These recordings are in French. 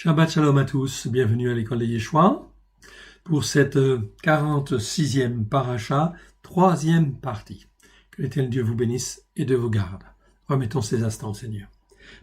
Shabbat Shalom à tous, bienvenue à l'école de Yeshua pour cette 46e paracha, troisième partie. Que l'Éternel Dieu vous bénisse et de vous garde. Remettons ces instants, Seigneur.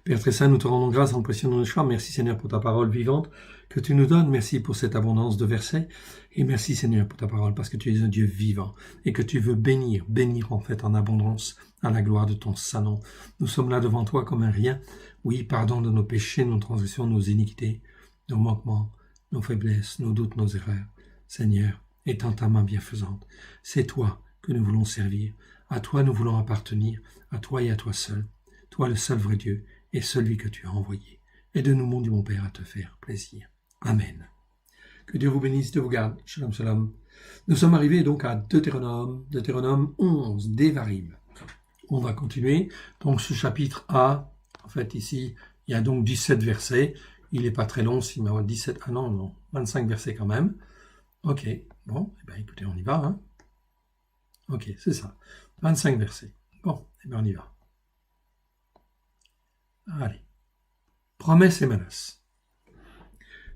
Père très saint, nous te rendons grâce en le précieux nom de Yeshua. Merci Seigneur pour ta parole vivante que tu nous donnes. Merci pour cette abondance de versets. Et merci Seigneur pour ta parole parce que tu es un Dieu vivant et que tu veux bénir en fait en abondance à la gloire de ton saint nom. Nous sommes là devant toi comme un rien. Oui, pardon de nos péchés, nos transgressions, nos iniquités, nos manquements, nos faiblesses, nos doutes, nos erreurs. Seigneur, étends ta main bienfaisante. C'est toi que nous voulons servir. À toi nous voulons appartenir, à toi et à toi seul. Toi le seul vrai Dieu et celui que tu as envoyé. Aide-nous, mon Dieu, mon Père, à te faire plaisir. Amen. Que Dieu vous bénisse, Dieu vous garde. Shalom, shalom. Nous sommes arrivés donc à Deutéronome 11, Devarim. On va continuer. Donc ce chapitre A, en fait ici, il y a donc 17 versets. Il n'est pas très long, s'il m'a 17, 25 versets quand même. Ok, bon, eh bien, écoutez, on y va. Hein. Ok, c'est ça. 25 versets. Bon, eh bien, on y va. Allez. Promesse et menace.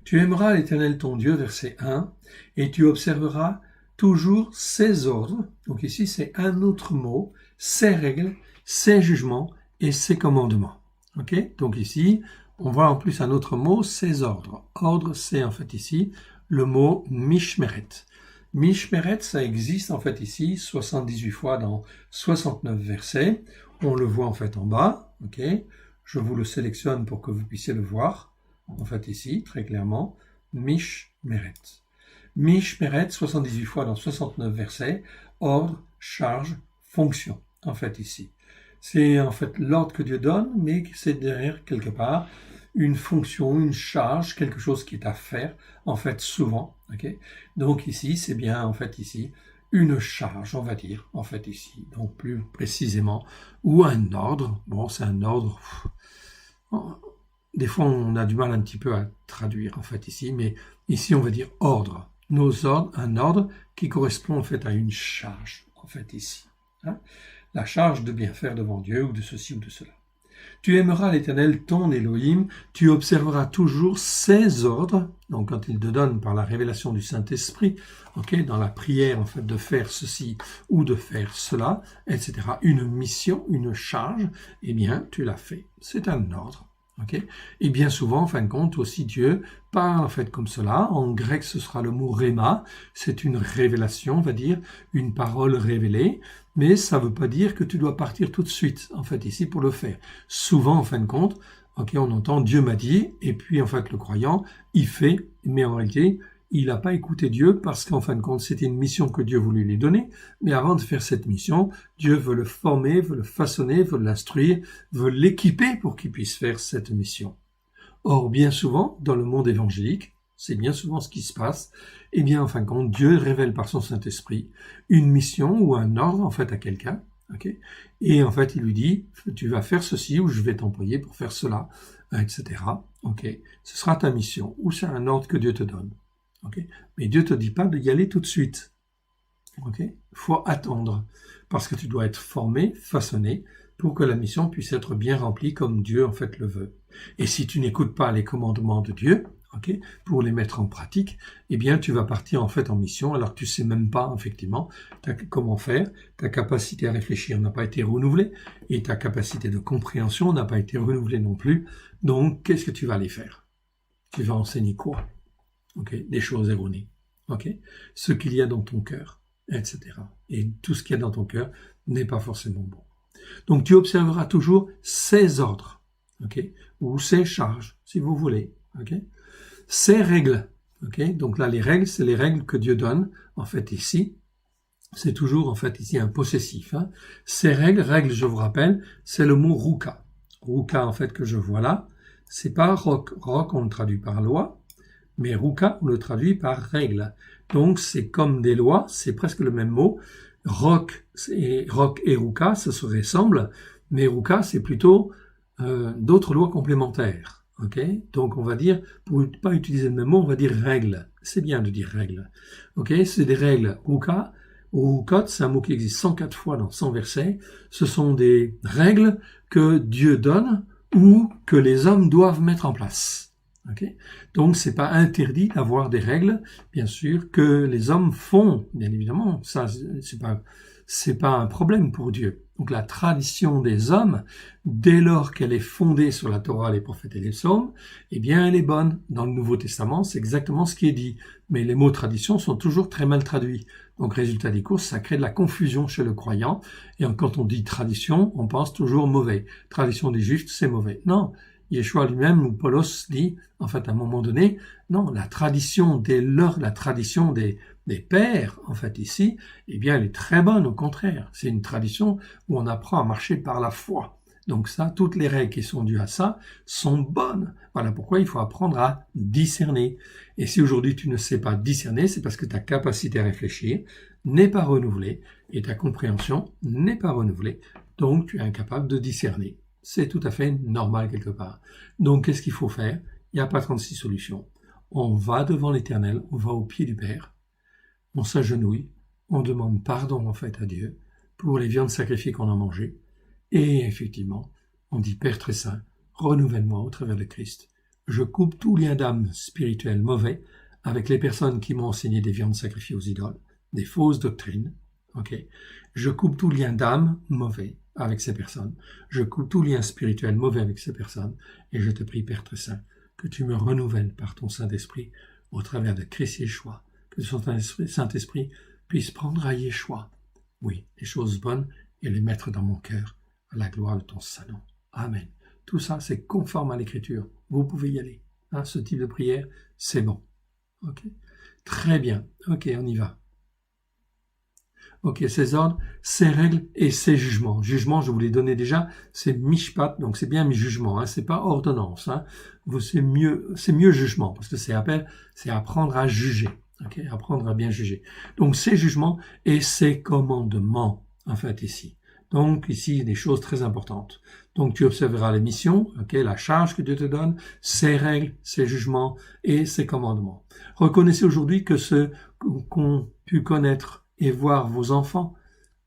Tu aimeras l'Éternel ton Dieu, verset 1, et tu observeras toujours ses ordres. Donc ici, c'est un autre mot, ses règles, ses jugements et ses commandements. Ok? Donc ici, on voit en plus un autre mot, ses ordres. Ordre, c'est en fait ici le mot mishmeret. Mishmeret, ça existe en fait ici 78 fois dans 69 versets. On le voit en fait en bas. Ok? Je vous le sélectionne pour que vous puissiez le voir. En fait ici, très clairement, mishmeret. Mishmeret, 78 fois dans 69 versets, ordre, charge, fonction, en fait ici. C'est en fait l'ordre que Dieu donne, mais c'est derrière quelque part une fonction, une charge, quelque chose qui est à faire, en fait souvent. Okay. Donc ici, c'est bien en fait ici une charge, on va dire, en fait ici, donc plus précisément, ou un ordre. Bon, c'est un ordre. Des fois, on a du mal un petit peu à traduire en fait ici, mais ici, on va dire ordre. Nos ordres, un ordre qui correspond en fait à une charge, en fait ici. Hein? La charge de bien faire devant Dieu ou de ceci ou de cela. Tu aimeras l'Éternel ton Elohim, tu observeras toujours ses ordres, donc quand il te donne par la révélation du Saint-Esprit, okay, dans la prière en fait de faire ceci ou de faire cela, etc. Une mission, une charge, eh bien tu l'as fait. C'est un ordre. Okay. Et bien souvent, en fin de compte, aussi Dieu parle en fait comme cela. En grec, ce sera le mot réma. C'est une révélation, on va dire, une parole révélée. Mais ça ne veut pas dire que tu dois partir tout de suite, en fait, ici, pour le faire. Souvent, en fin de compte, okay, on entend Dieu m'a dit, et puis, en fait, le croyant, il fait, mais en réalité, il n'a pas écouté Dieu parce qu'en fin de compte, c'était une mission que Dieu voulait lui donner. Mais avant de faire cette mission, Dieu veut le former, veut le façonner, veut l'instruire, veut l'équiper pour qu'il puisse faire cette mission. Or, bien souvent, dans le monde évangélique, c'est bien souvent ce qui se passe, eh bien, en fin de compte, Dieu révèle par son Saint-Esprit une mission ou un ordre, en fait, à quelqu'un. Okay. Et en fait, il lui dit, tu vas faire ceci ou je vais t'employer pour faire cela, etc. Okay. Ce sera ta mission ou c'est un ordre que Dieu te donne. Okay. Mais Dieu ne te dit pas d'y aller tout de suite. Okay. Faut attendre, parce que tu dois être formé, façonné, pour que la mission puisse être bien remplie comme Dieu en fait le veut. Et si tu n'écoutes pas les commandements de Dieu, okay, pour les mettre en pratique, eh bien tu vas partir en fait en mission alors que tu sais même pas effectivement comment faire. Ta capacité à réfléchir n'a pas été renouvelée et ta capacité de compréhension n'a pas été renouvelée non plus. Donc qu'est-ce que tu vas aller faire? Tu vas enseigner quoi? Okay, des choses erronées, okay, ce qu'il y a dans ton cœur, etc. Et tout ce qu'il y a dans ton cœur n'est pas forcément bon. Donc tu observeras toujours ses ordres, okay, ou ses charges, si vous voulez, okay, ses règles. Okay. Donc là, les règles, c'est les règles que Dieu donne, en fait ici. C'est toujours en fait ici un possessif. Hein. Ces règles, je vous rappelle, c'est le mot ruka. Ruka, en fait, que je vois là, c'est pas roc. Roc, on le traduit par loi. Mais ruka, on le traduit par règle. Donc, c'est comme des lois, c'est presque le même mot. Roc et ruka, ça se ressemble, mais ruka, c'est plutôt d'autres lois complémentaires. Okay? Donc, on va dire, pour ne pas utiliser le même mot, on va dire règle. C'est bien de dire règle. Okay? C'est des règles ruka. Rukot, c'est un mot qui existe 104 fois dans 100 versets. Ce sont des règles que Dieu donne ou que les hommes doivent mettre en place. Okay? Donc, c'est pas interdit d'avoir des règles, bien sûr, que les hommes font, bien évidemment. Ça, c'est pas un problème pour Dieu. Donc, la tradition des hommes, dès lors qu'elle est fondée sur la Torah, les prophètes et les psaumes, eh bien, elle est bonne. Dans le Nouveau Testament, c'est exactement ce qui est dit. Mais les mots tradition sont toujours très mal traduits. Donc, résultat des courses, ça crée de la confusion chez le croyant. Et quand on dit tradition, on pense toujours mauvais. Tradition des Juifs, c'est mauvais. Non. Yeshua lui-même, ou Paulos dit, en fait, à un moment donné, non, la tradition la tradition des pères, en fait, ici, eh bien, elle est très bonne, au contraire. C'est une tradition où on apprend à marcher par la foi. Donc ça, toutes les règles qui sont dues à ça sont bonnes. Voilà pourquoi il faut apprendre à discerner. Et si aujourd'hui tu ne sais pas discerner, c'est parce que ta capacité à réfléchir n'est pas renouvelée et ta compréhension n'est pas renouvelée. Donc tu es incapable de discerner. C'est tout à fait normal quelque part. Donc, qu'est-ce qu'il faut faire? Il n'y a pas 36 solutions. On va devant l'Éternel, on va au pied du Père, on s'agenouille, on demande pardon en fait à Dieu pour les viandes sacrifiées qu'on a mangées, et effectivement, on dit Père très saint, renouvelle-moi au travers de Christ. Je coupe tout lien d'âme spirituel mauvais avec les personnes qui m'ont enseigné des viandes sacrifiées aux idoles, des fausses doctrines. Okay? Je coupe tout lien d'âme mauvais avec ces personnes. Je coupe tout lien spirituel mauvais avec ces personnes et je te prie, Père très saint, que tu me renouvelles par ton Saint-Esprit au travers de Christ Yeshua, que ton Saint-Esprit puisse prendre à Yeshua, oui, les choses bonnes et les mettre dans mon cœur à la gloire de ton Saint-Nom. Amen. Tout ça, c'est conforme à l'Écriture. Vous pouvez y aller. Hein, ce type de prière, c'est bon. Ok. Très bien. Ok, on y va. Ok, ces ordres, ces règles et ces jugements. Jugements, je vous les donnais déjà, c'est mishpat, donc c'est bien mes jugements, hein, c'est pas ordonnance. Hein. C'est mieux jugement, parce que c'est apprendre à juger, ok, apprendre à bien juger. Donc ces jugements et ces commandements, en fait, ici. Donc ici, des choses très importantes. Donc tu observeras les missions, ok, la charge que Dieu te donne, ses règles, ses jugements et ses commandements. Reconnaissez aujourd'hui que ceux qu'ont pu connaître et voir vos enfants,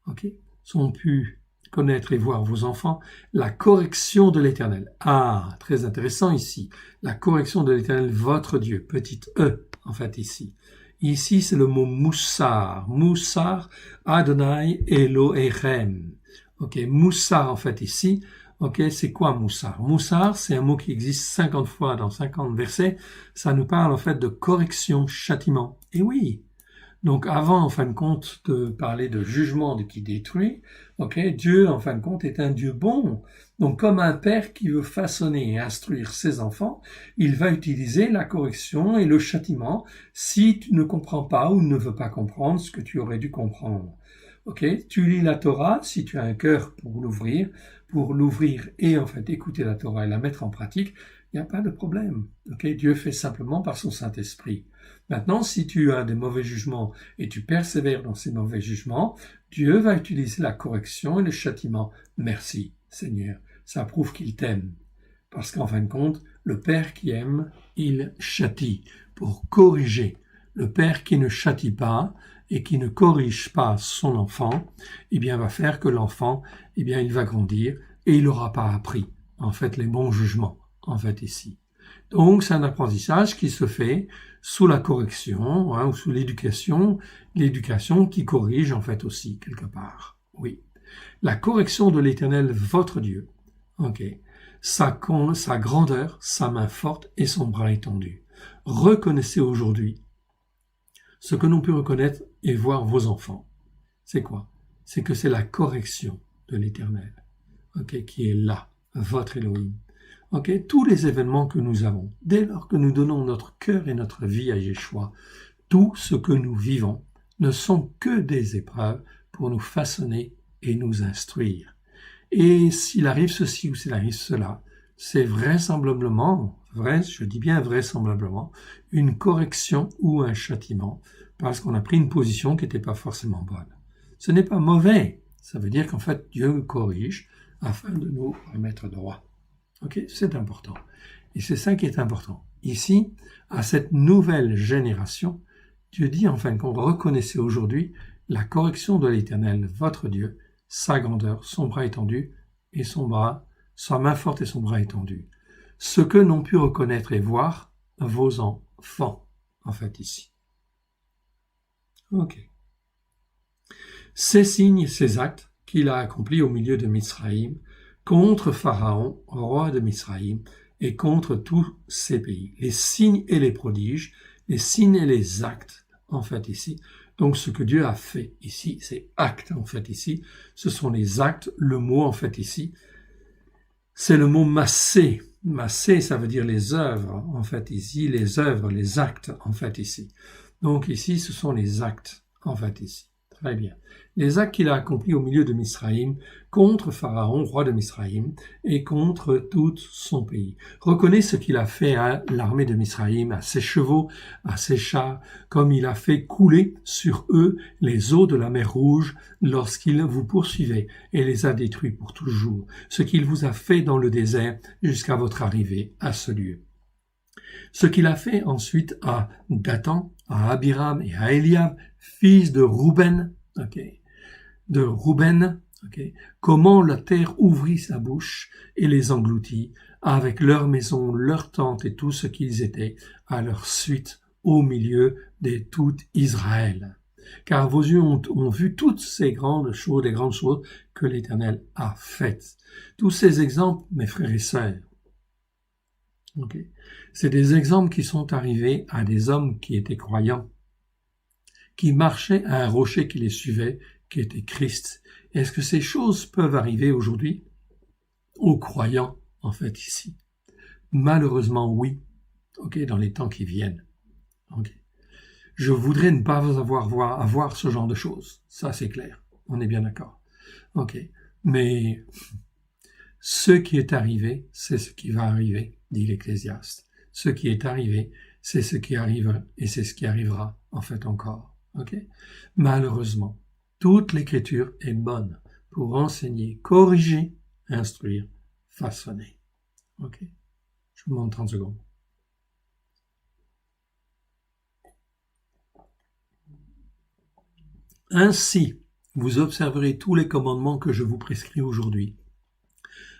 ok, sont pu connaître et voir vos enfants, la correction de l'Éternel. Ah, très intéressant ici. La correction de l'Éternel, votre Dieu, petite e, en fait, ici. Ici, c'est le mot moussar. Moussar, Adonai Elohechem. Ok, moussar, en fait, ici. Ok, c'est quoi moussar? Moussar, c'est un mot qui existe 50 fois dans 50 versets. Ça nous parle, en fait, de correction, châtiment. Et oui, donc avant, en fin de compte, de parler de jugement qui détruit, okay, Dieu, en fin de compte, est un Dieu bon. Donc comme un père qui veut façonner et instruire ses enfants, il va utiliser la correction et le châtiment si tu ne comprends pas ou ne veux pas comprendre ce que tu aurais dû comprendre. Okay, tu lis la Torah, si tu as un cœur pour l'ouvrir et en fait écouter la Torah et la mettre en pratique, il n'y a pas de problème. Okay, Dieu fait simplement par son Saint-Esprit. Maintenant, si tu as des mauvais jugements et tu persévères dans ces mauvais jugements, Dieu va utiliser la correction et le châtiment. Merci, Seigneur. Ça prouve qu'il t'aime. Parce qu'en fin de compte, le Père qui aime, il châtie pour corriger. Le Père qui ne châtie pas et qui ne corrige pas son enfant, eh bien, va faire que l'enfant, eh bien, il va grandir et il n'aura pas appris, en fait, les bons jugements, en fait, ici. Donc, c'est un apprentissage qui se fait sous la correction, hein, ou sous l'éducation qui corrige, en fait, aussi, quelque part. Oui. La correction de l'Éternel, votre Dieu. Ok. Sa grandeur, sa main forte et son bras étendu. Reconnaissez aujourd'hui ce que l'on peut reconnaître et voir vos enfants. C'est quoi? C'est que c'est la correction de l'Éternel, ok, qui est là, votre Elohim. Okay, tous les événements que nous avons, dès lors que nous donnons notre cœur et notre vie à Yeshua, tout ce que nous vivons ne sont que des épreuves pour nous façonner et nous instruire. Et s'il arrive ceci ou s'il arrive cela, c'est vraisemblablement, je dis bien vraisemblablement, une correction ou un châtiment, parce qu'on a pris une position qui n'était pas forcément bonne. Ce n'est pas mauvais, ça veut dire qu'en fait Dieu corrige afin de nous remettre droit. Ok, c'est important. Et c'est ça qui est important. Ici, à cette nouvelle génération, Dieu dit en fin de compte, reconnaissez aujourd'hui la correction de l'Éternel, votre Dieu, sa grandeur, son bras étendu et sa main forte et son bras étendu. Ce que n'ont pu reconnaître et voir vos enfants, en fait, ici. Ok. Ces signes, ces actes qu'il a accomplis au milieu de Misraïm, contre Pharaon, roi de Misraïm, et contre tous ces pays. Les signes et les prodiges, les signes et les actes, en fait, ici. Donc, ce que Dieu a fait ici, c'est actes, en fait, ici. Ce sont les actes. Le mot, en fait, ici, c'est le mot massé. Massé, ça veut dire les œuvres, en fait, ici. Les œuvres, les actes, en fait, ici. Donc, ici, ce sont les actes, en fait, ici. Très bien. Les actes qu'il a accomplis au milieu de Misraïm, contre Pharaon, roi de Misraïm, et contre tout son pays. Reconnaissez ce qu'il a fait à l'armée de Misraïm, à ses chevaux, à ses chars, comme il a fait couler sur eux les eaux de la mer Rouge lorsqu'il vous poursuivait et les a détruits pour toujours. Ce qu'il vous a fait dans le désert jusqu'à votre arrivée à ce lieu. Ce qu'il a fait ensuite à Dathan, à Abiram et à Eliab, fils de Rouben, comment la terre ouvrit sa bouche et les engloutit, avec leurs maisons, leurs tentes et tout ce qu'ils étaient, à leur suite au milieu de tout Israël. Car vos yeux ont vu toutes ces grandes choses, les grandes choses que l'Éternel a faites. Tous ces exemples, mes frères et sœurs, c'est des exemples qui sont arrivés à des hommes qui étaient croyants, qui marchaient à un rocher qui les suivait, qui était Christ. Est-ce que ces choses peuvent arriver aujourd'hui aux croyants, en fait, ici? Malheureusement, oui, dans les temps qui viennent. Je voudrais ne pas avoir ce genre de choses. Ça, c'est clair. On est bien d'accord. Mais ce qui est arrivé, c'est ce qui va arriver, dit l'Ecclésiaste. Ce qui est arrivé, c'est ce qui arrive et c'est ce qui arrivera, en fait, encore. Malheureusement, toute l'Écriture est bonne pour enseigner, corriger, instruire, façonner. Je vous demande 30 secondes. Ainsi, vous observerez tous les commandements que je vous prescris aujourd'hui,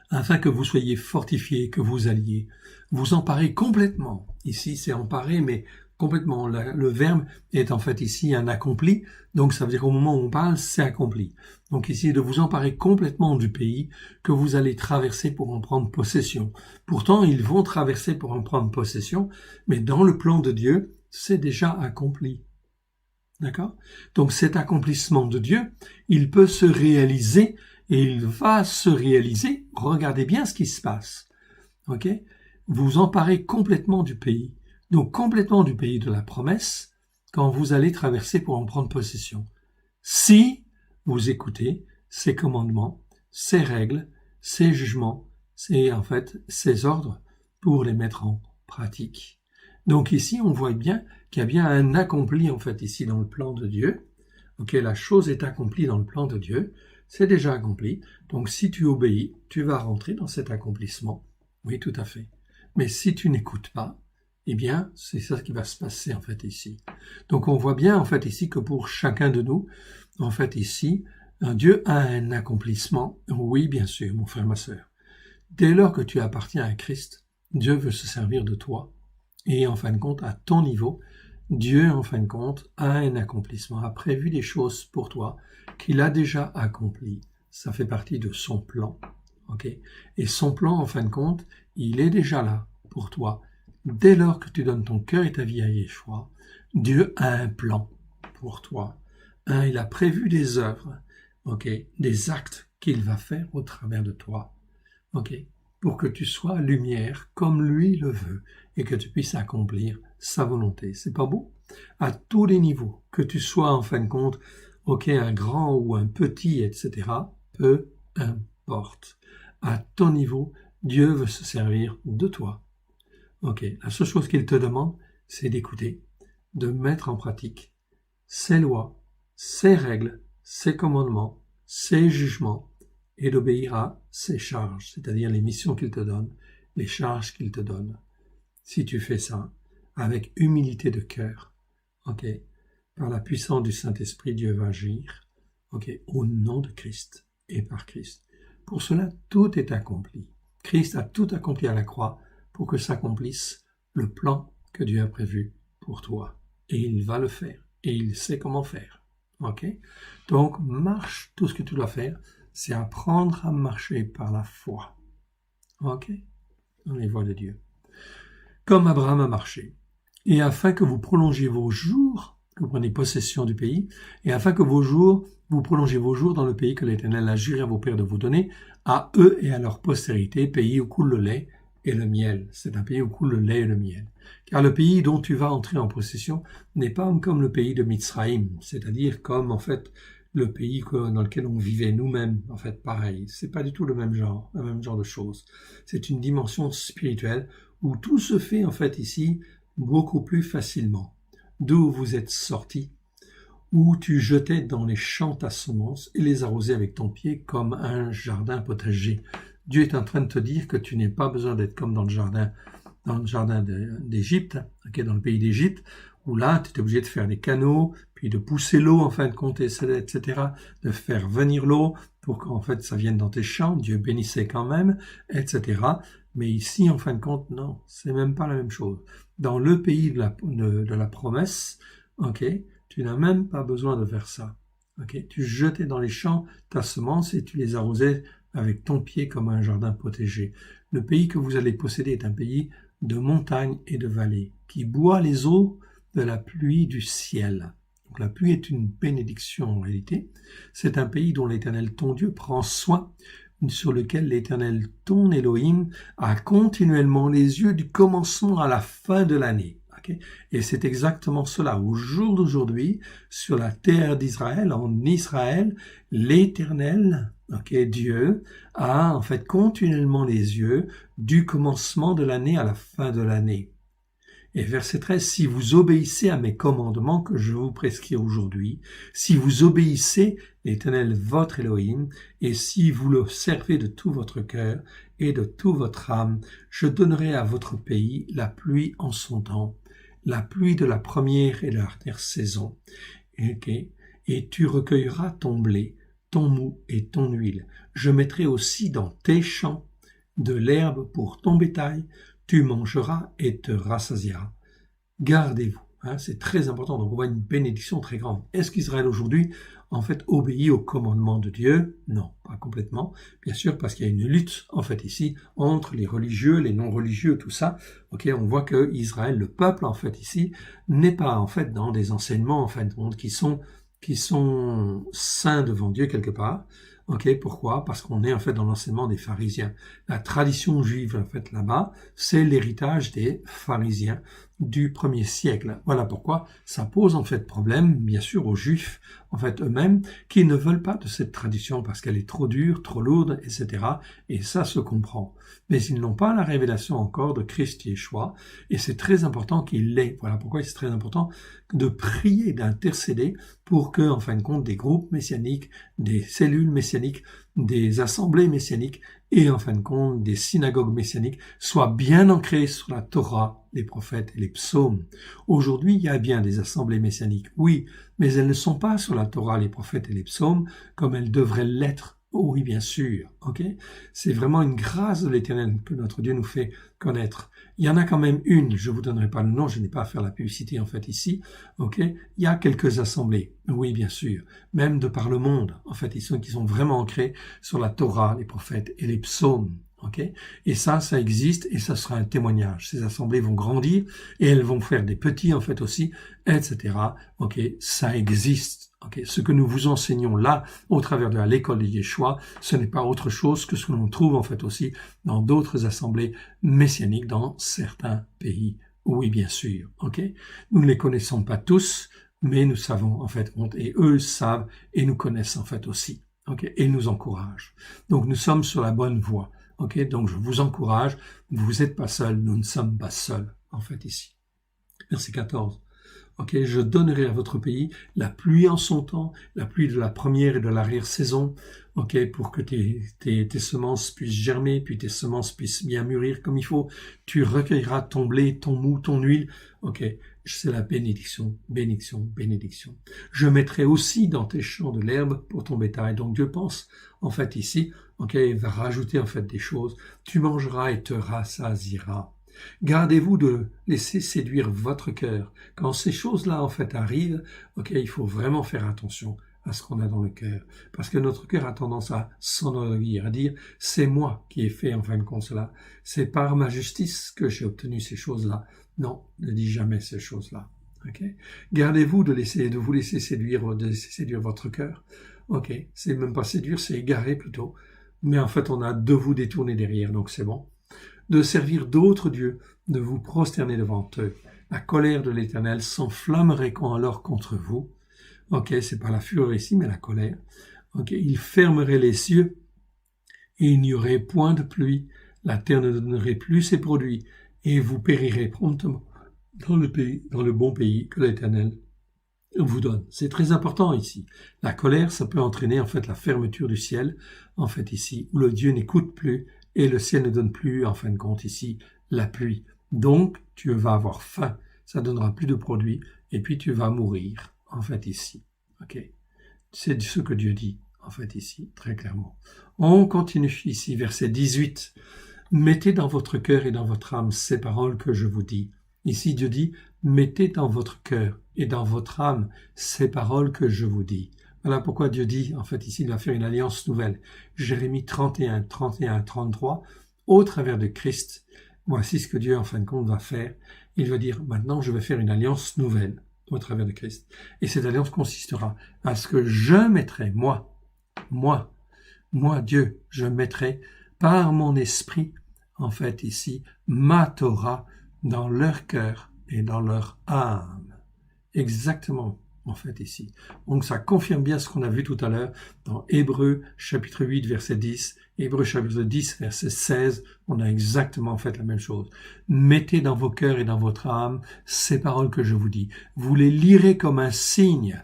afin que vous soyez fortifiés, que vous alliez vous emparer complètement. Ici, c'est emparer, mais complètement. Le verbe est en fait ici un accompli, donc ça veut dire qu'au moment où on parle, c'est accompli. Donc ici, de vous emparer complètement du pays que vous allez traverser pour en prendre possession. Pourtant, ils vont traverser pour en prendre possession, mais dans le plan de Dieu, c'est déjà accompli. D'accord? Donc cet accomplissement de Dieu, il peut se réaliser et il va se réaliser. Regardez bien ce qui se passe. Vous emparez complètement du pays. Donc complètement du pays de la promesse quand vous allez traverser pour en prendre possession. Si vous écoutez ces commandements, ces règles, ces jugements, ces ordres pour les mettre en pratique. Donc ici, on voit bien qu'il y a bien un accompli en fait ici dans le plan de Dieu. La chose est accomplie dans le plan de Dieu. C'est déjà accompli. Donc si tu obéis, tu vas rentrer dans cet accomplissement. Oui, tout à fait. Mais si tu n'écoutes pas, eh bien, c'est ça qui va se passer en fait ici. Donc on voit bien en fait ici que pour chacun de nous, en fait ici, Dieu a un accomplissement. Oui, bien sûr, mon frère, ma sœur. Dès lors que tu appartiens à Christ, Dieu veut se servir de toi. Et en fin de compte, à ton niveau, Dieu, en fin de compte, a un accomplissement, a prévu des choses pour toi qu'il a déjà accomplies. Ça fait partie de son plan. Et son plan, en fin de compte, il est déjà là pour toi. Dès lors que tu donnes ton cœur et ta vie à Yeshua, Dieu a un plan pour toi. Il a prévu des œuvres, des actes qu'il va faire au travers de toi. Pour que tu sois lumière comme lui le veut et que tu puisses accomplir sa volonté. C'est pas beau? À tous les niveaux, que tu sois en fin de compte, un grand ou un petit, etc., peu importe. À ton niveau, Dieu veut se servir de toi. La seule chose qu'il te demande, c'est d'écouter, de mettre en pratique ses lois, ses règles, ses commandements, ses jugements, et d'obéir à ses charges, c'est-à-dire les missions qu'il te donne, les charges qu'il te donne. Si tu fais ça avec humilité de cœur, par la puissance du Saint-Esprit, Dieu va agir, au nom de Christ et par Christ. Pour cela, tout est accompli. Christ a tout accompli à la croix pour que s'accomplisse le plan que Dieu a prévu pour toi. Et il va le faire. Et il sait comment faire. Ok? Donc, marche. Tout ce que tu dois faire, c'est apprendre à marcher par la foi. Ok? Dans les voies de Dieu. Comme Abraham a marché. Et afin que vous prolongiez vos jours, que vous preniez possession du pays, et afin que vous prolongez vos jours dans le pays que l'Éternel a juré à vos pères de vous donner, à eux et à leur postérité, pays où coule le lait et le miel. C'est un pays où coule le lait et le miel. Car le pays dont tu vas entrer en possession n'est pas comme le pays de Mitzraïm, c'est-à-dire comme en fait le pays dans lequel on vivait nous-mêmes, en fait pareil. C'est pas du tout le même genre de choses. C'est une dimension spirituelle où tout se fait en fait ici beaucoup plus facilement. D'où vous êtes sortis, où tu jetais dans les champs ta semence et les arrosais avec ton pied comme un jardin potager. Dieu est en train de te dire que tu n'as pas besoin d'être comme dans le jardin d'Égypte, okay, dans le pays d'Égypte, où là, tu es obligé de faire des canaux, puis de pousser l'eau en fin de compte, etc., de faire venir l'eau pour qu'en fait ça vienne dans tes champs. Dieu bénissait quand même, etc. Mais ici, en fin de compte, non, c'est même pas la même chose. Dans le pays de la promesse, ok, tu n'as même pas besoin de faire ça. Ok, tu jetais dans les champs ta semence et tu les arrosais avec ton pied comme un jardin protégé. Le pays que vous allez posséder est un pays de montagnes et de vallées, qui boit les eaux de la pluie du ciel. Donc la pluie est une bénédiction en réalité. C'est un pays dont l'Éternel ton Dieu prend soin, sur lequel l'Éternel ton Elohim a continuellement les yeux du commencement à la fin de l'année. Okay? Et c'est exactement cela. Au jour d'aujourd'hui, sur la terre d'Israël, en Israël, l'Éternel, okay, Dieu, a en fait continuellement les yeux du commencement de l'année à la fin de l'année. Et verset 13, si vous obéissez à mes commandements que je vous prescris aujourd'hui, si vous obéissez l'Éternel votre Elohim, et si vous le servez de tout votre cœur et de toute votre âme, je donnerai à votre pays la pluie en son temps, la pluie de la première et de la dernière saison. Okay. Et tu recueilleras ton blé, ton mou et ton huile. Je mettrai aussi dans tes champs de l'herbe pour ton bétail, tu mangeras et te rassasieras. Gardez-vous. Hein, c'est très important. Donc, on voit une bénédiction très grande. Est-ce qu'Israël aujourd'hui, en fait, obéit au commandement de Dieu? Non, pas complètement. Bien sûr, parce qu'il y a une lutte, en fait, ici, entre les religieux, les non-religieux, tout ça. Ok, on voit que Israël, le peuple, en fait, ici, n'est pas, en fait, dans des enseignements, en fin de compte, qui sont saints devant Dieu quelque part. Ok, pourquoi? Parce qu'on est en fait dans l'enseignement des pharisiens. La tradition juive en fait là-bas, c'est l'héritage des pharisiens du 1er siècle. Voilà pourquoi ça pose en fait problème, bien sûr, aux juifs en fait eux-mêmes qui ne veulent pas de cette tradition parce qu'elle est trop dure, trop lourde, etc. Et ça se comprend. Mais ils n'ont pas la révélation encore de Christ Yeshua et c'est très important qu'il l'ait. Voilà pourquoi c'est très important de prier, d'intercéder pour que, en fin de compte, des groupes messianiques, des cellules messianiques, des assemblées messianiques et, en fin de compte, des synagogues messianiques soient bien ancrées sur la Torah, les prophètes et les psaumes. Aujourd'hui, il y a bien des assemblées messianiques, oui, mais elles ne sont pas sur la Torah, les prophètes et les psaumes comme elles devraient l'être. Oh oui, bien sûr, ok. C'est vraiment une grâce de l'Éternel que notre Dieu nous fait connaître. Il y en a quand même une, je vous donnerai pas le nom, je n'ai pas à faire la publicité en fait ici, ok. Il y a quelques assemblées, oui, bien sûr, même de par le monde, en fait, qui sont vraiment ancrés sur la Torah, les prophètes et les psaumes. Okay. Et ça existe et ça sera un témoignage. Ces assemblées vont grandir et elles vont faire des petits en fait aussi, etc. Ok, ça existe. Okay. Ce que nous vous enseignons là, au travers de l'école de Yeshua, ce n'est pas autre chose que ce que l'on trouve en fait aussi dans d'autres assemblées messianiques dans certains pays. Oui, bien sûr. Ok. Nous ne les connaissons pas tous, mais nous savons en fait, et eux savent et nous connaissent en fait aussi. Okay. Et nous encouragent. Donc nous sommes sur la bonne voie. Ok, donc je vous encourage, vous n'êtes pas seuls, nous ne sommes pas seuls, en fait, ici. Verset 14. Ok, je donnerai à votre pays la pluie en son temps, la pluie de la première et de l'arrière-saison, ok, pour que tes semences puissent germer, puis tes semences puissent bien mûrir comme il faut. Tu recueilleras ton blé, ton mou, ton huile, ok. C'est la bénédiction, bénédiction, bénédiction. Je mettrai aussi dans tes champs de l'herbe pour ton bétail. Donc Dieu pense, en fait, ici, ok, il va rajouter en fait des choses. Tu mangeras et te rassasieras. Gardez-vous de laisser séduire votre cœur. Quand ces choses-là, en fait, arrivent, ok, il faut vraiment faire attention à ce qu'on a dans le cœur. Parce que notre cœur a tendance à s'enorgueillir, à dire, c'est moi qui ai fait, en fin de compte, cela. C'est par ma justice que j'ai obtenu ces choses-là. Non, ne dis jamais ces choses-là. Okay. Gardez-vous de vous laisser séduire votre cœur. Ok, c'est même pas séduire, c'est égarer plutôt. Mais en fait, on a de vous détourner derrière, donc c'est bon. De servir d'autres dieux, de vous prosterner devant eux. La colère de l'Éternel s'enflammerait alors contre vous. Ok, c'est pas la fureur ici, mais la colère. Ok, il fermerait les cieux et il n'y aurait point de pluie. La terre ne donnerait plus ses produits et vous périrez promptement dans le bon pays que l'Éternel vous donne. C'est très important ici. La colère, ça peut entraîner en fait la fermeture du ciel, en fait ici, où le Dieu n'écoute plus et le ciel ne donne plus, en fin de compte ici, la pluie. Donc, tu vas avoir faim, ça donnera plus de produits et puis tu vas mourir, en fait ici. Ok, c'est ce que Dieu dit, en fait ici, très clairement. On continue ici, verset 18. Mettez dans votre cœur et dans votre âme ces paroles que je vous dis. Ici, Dieu dit, mettez dans votre cœur et dans votre âme ces paroles que je vous dis. Voilà pourquoi Dieu dit, en fait, ici, il va faire une alliance nouvelle. Jérémie 31, 33, au travers de Christ, voici ce que Dieu, en fin de compte, va faire. Il va dire, maintenant, je vais faire une alliance nouvelle au travers de Christ. Et cette alliance consistera à ce que je mettrai, moi, Dieu, je mettrai par mon esprit, en fait, ici, ma Torah dans leur cœur et dans leur âme. Exactement, en fait, ici. Donc, ça confirme bien ce qu'on a vu tout à l'heure dans Hébreux, chapitre 8, verset 10, Hébreux, chapitre 10, verset 16, on a exactement en fait la même chose. Mettez dans vos cœurs et dans votre âme ces paroles que je vous dis. Vous les lirez comme un signe,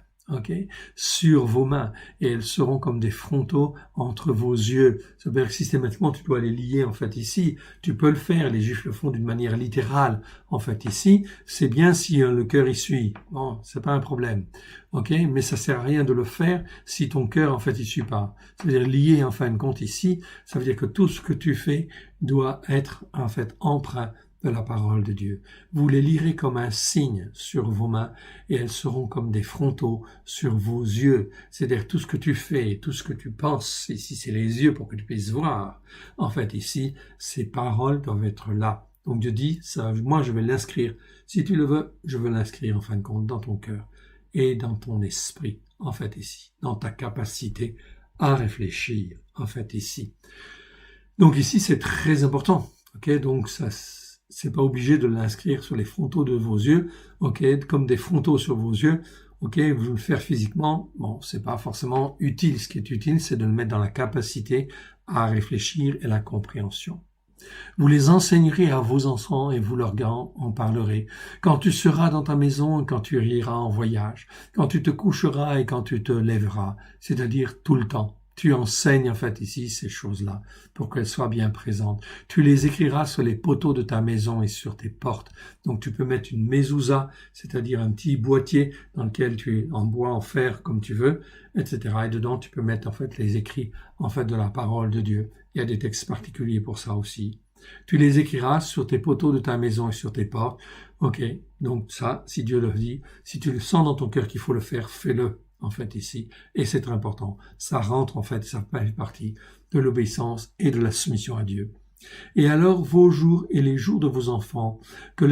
sur vos mains, et elles seront comme des frontaux entre vos yeux. Ça veut dire que systématiquement, tu dois les lier, en fait, ici. Tu peux le faire, les Juifs le font d'une manière littérale, en fait, ici. C'est bien si le cœur y suit. Bon, c'est pas un problème. Mais ça sert à rien de le faire si ton cœur, en fait, y suit pas. Ça veut dire lier, en fin de compte, ici. Ça veut dire que tout ce que tu fais doit être, en fait, empreint de la parole de Dieu. Vous les lirez comme un signe sur vos mains et elles seront comme des frontaux sur vos yeux. C'est-à-dire tout ce que tu fais, tout ce que tu penses, ici c'est les yeux pour que tu puisses voir. En fait ici, ces paroles doivent être là. Donc Dieu dit, ça, moi je vais l'inscrire. Si tu le veux, je veux l'inscrire en fin de compte dans ton cœur et dans ton esprit, en fait ici, dans ta capacité à réfléchir, en fait ici. Donc ici c'est très important. Donc ça c'est pas obligé de l'inscrire sur les frontaux de vos yeux, comme des frontaux sur vos yeux, vous le faire physiquement, bon, c'est pas forcément utile. Ce qui est utile, c'est de le mettre dans la capacité à réfléchir et la compréhension. Vous les enseignerez à vos enfants et vous leur en parlerez. Quand tu seras dans ta maison et quand tu iras en voyage, quand tu te coucheras et quand tu te lèveras, c'est-à-dire tout le temps. Tu enseignes en fait ici ces choses-là pour qu'elles soient bien présentes. Tu les écriras sur les poteaux de ta maison et sur tes portes. Donc tu peux mettre une mezouza, c'est-à-dire un petit boîtier dans lequel tu es en bois, en fer, comme tu veux, etc. Et dedans tu peux mettre en fait les écrits en fait de la parole de Dieu. Il y a des textes particuliers pour ça aussi. Tu les écriras sur tes poteaux de ta maison et sur tes portes. Donc ça, si Dieu le dit, si tu le sens dans ton cœur qu'il faut le faire, fais-le. En fait ici, et c'est très important, ça rentre en fait, ça fait partie de l'obéissance et de la soumission à Dieu. Et alors vos jours et les jours de vos enfants, dans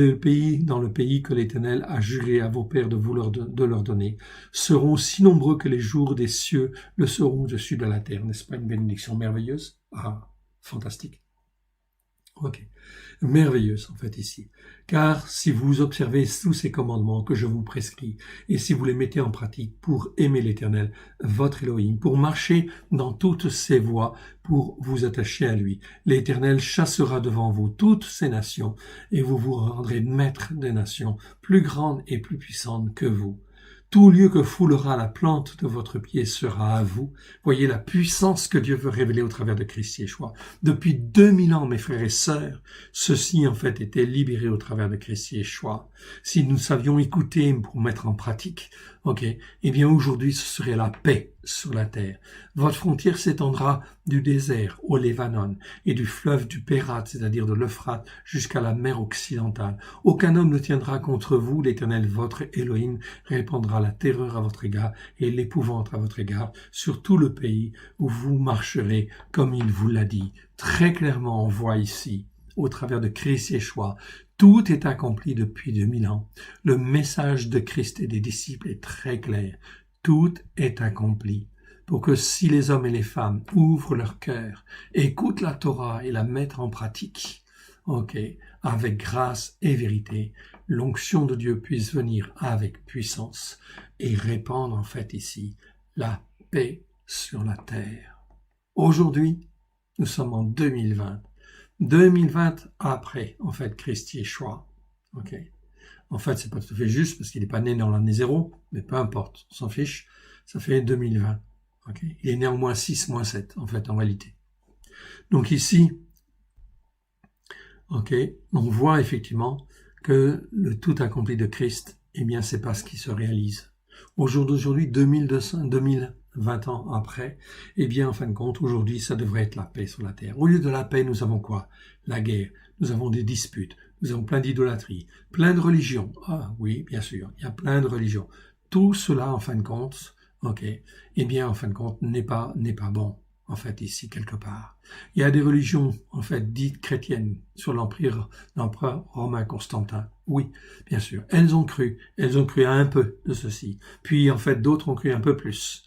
le pays que l'Éternel a juré à vos pères de leur donner, seront si nombreux que les jours des cieux le seront au-dessus de la terre. N'est-ce pas une bénédiction merveilleuse? Ah, fantastique. Merveilleuse en fait ici. Car si vous observez tous ces commandements que je vous prescris, et si vous les mettez en pratique pour aimer l'Éternel, votre Elohim, pour marcher dans toutes ses voies, pour vous attacher à lui, l'Éternel chassera devant vous toutes ces nations, et vous vous rendrez maître des nations, plus grandes et plus puissantes que vous. Tout lieu que foulera la plante de votre pied sera à vous. Voyez la puissance que Dieu veut révéler au travers de Christ Yeshua. Depuis 2000 ans, mes frères et sœurs, ceci en fait était libéré au travers de Christ Yeshua. Si nous savions écouter pour mettre en pratique, eh bien aujourd'hui ce serait la paix, sur la terre. Votre frontière s'étendra du désert au Libanon et du fleuve du Pérat, c'est-à-dire de l'Euphrate, jusqu'à la mer occidentale. Aucun homme ne tiendra contre vous, l'Éternel, votre Elohim, répandra la terreur à votre égard et l'épouvante à votre égard sur tout le pays où vous marcherez, comme il vous l'a dit. Très clairement, on voit ici, au travers de Christ Yeshua, tout est accompli depuis 2000 ans. Le message de Christ et des disciples est très clair. Tout est accompli pour que si les hommes et les femmes ouvrent leur cœur, écoutent la Torah et la mettent en pratique, avec grâce et vérité, l'onction de Dieu puisse venir avec puissance et répandre en fait ici la paix sur la terre. Aujourd'hui, nous sommes en 2020. 2020 après, en fait, Christ Yeshua. En fait, c'est pas tout à fait juste parce qu'il n'est pas né dans l'année 0, mais peu importe, on s'en fiche, ça fait 2020. Il est né en -6, -7, en fait, en réalité. Donc ici, on voit effectivement que le tout accompli de Christ, c'est pas ce qui se réalise. Au jour d'aujourd'hui, 2020 ans après, en fin de compte, aujourd'hui, ça devrait être la paix sur la terre. Au lieu de la paix, nous avons quoi? La guerre. Nous avons des disputes. Nous avons plein d'idolâtries, plein de religions. Ah oui, bien sûr, il y a plein de religions. Tout cela, en fin de compte, en fin de compte, n'est pas bon, en fait, ici, quelque part. Il y a des religions, en fait, dites chrétiennes sur l'empereur romain Constantin. Oui, bien sûr. Elles ont cru à un peu de ceci. Puis, en fait, d'autres ont cru un peu plus.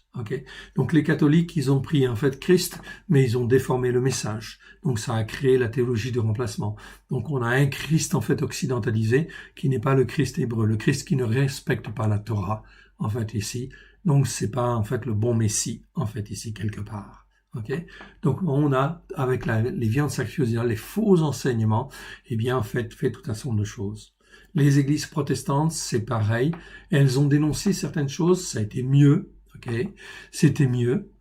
Donc les catholiques, ils ont pris en fait Christ, mais ils ont déformé le message. Donc ça a créé la théologie du remplacement. Donc on a un Christ en fait occidentalisé qui n'est pas le Christ hébreu, le Christ qui ne respecte pas la Torah en fait ici. Donc c'est pas en fait le bon Messie en fait ici quelque part. Donc on a avec les viandes sacrificielles, les faux enseignements, en fait tout un certain nombre de choses. Les églises protestantes, c'est pareil. Elles ont dénoncé certaines choses, ça a été mieux. C'était mieux,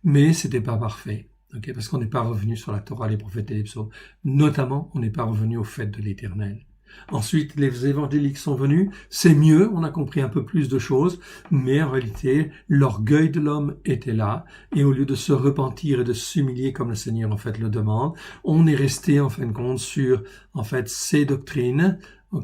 mais c'était pas parfait, parce qu'on n'est pas revenu sur la Torah, les prophètes et les psaumes. Notamment, on n'est pas revenu au fait de l'Éternel. Ensuite, les évangéliques sont venus, c'est mieux, on a compris un peu plus de choses, mais en réalité, l'orgueil de l'homme était là, et au lieu de se repentir et de s'humilier comme le Seigneur en fait le demande, on est resté en fin de compte sur en fait ces doctrines,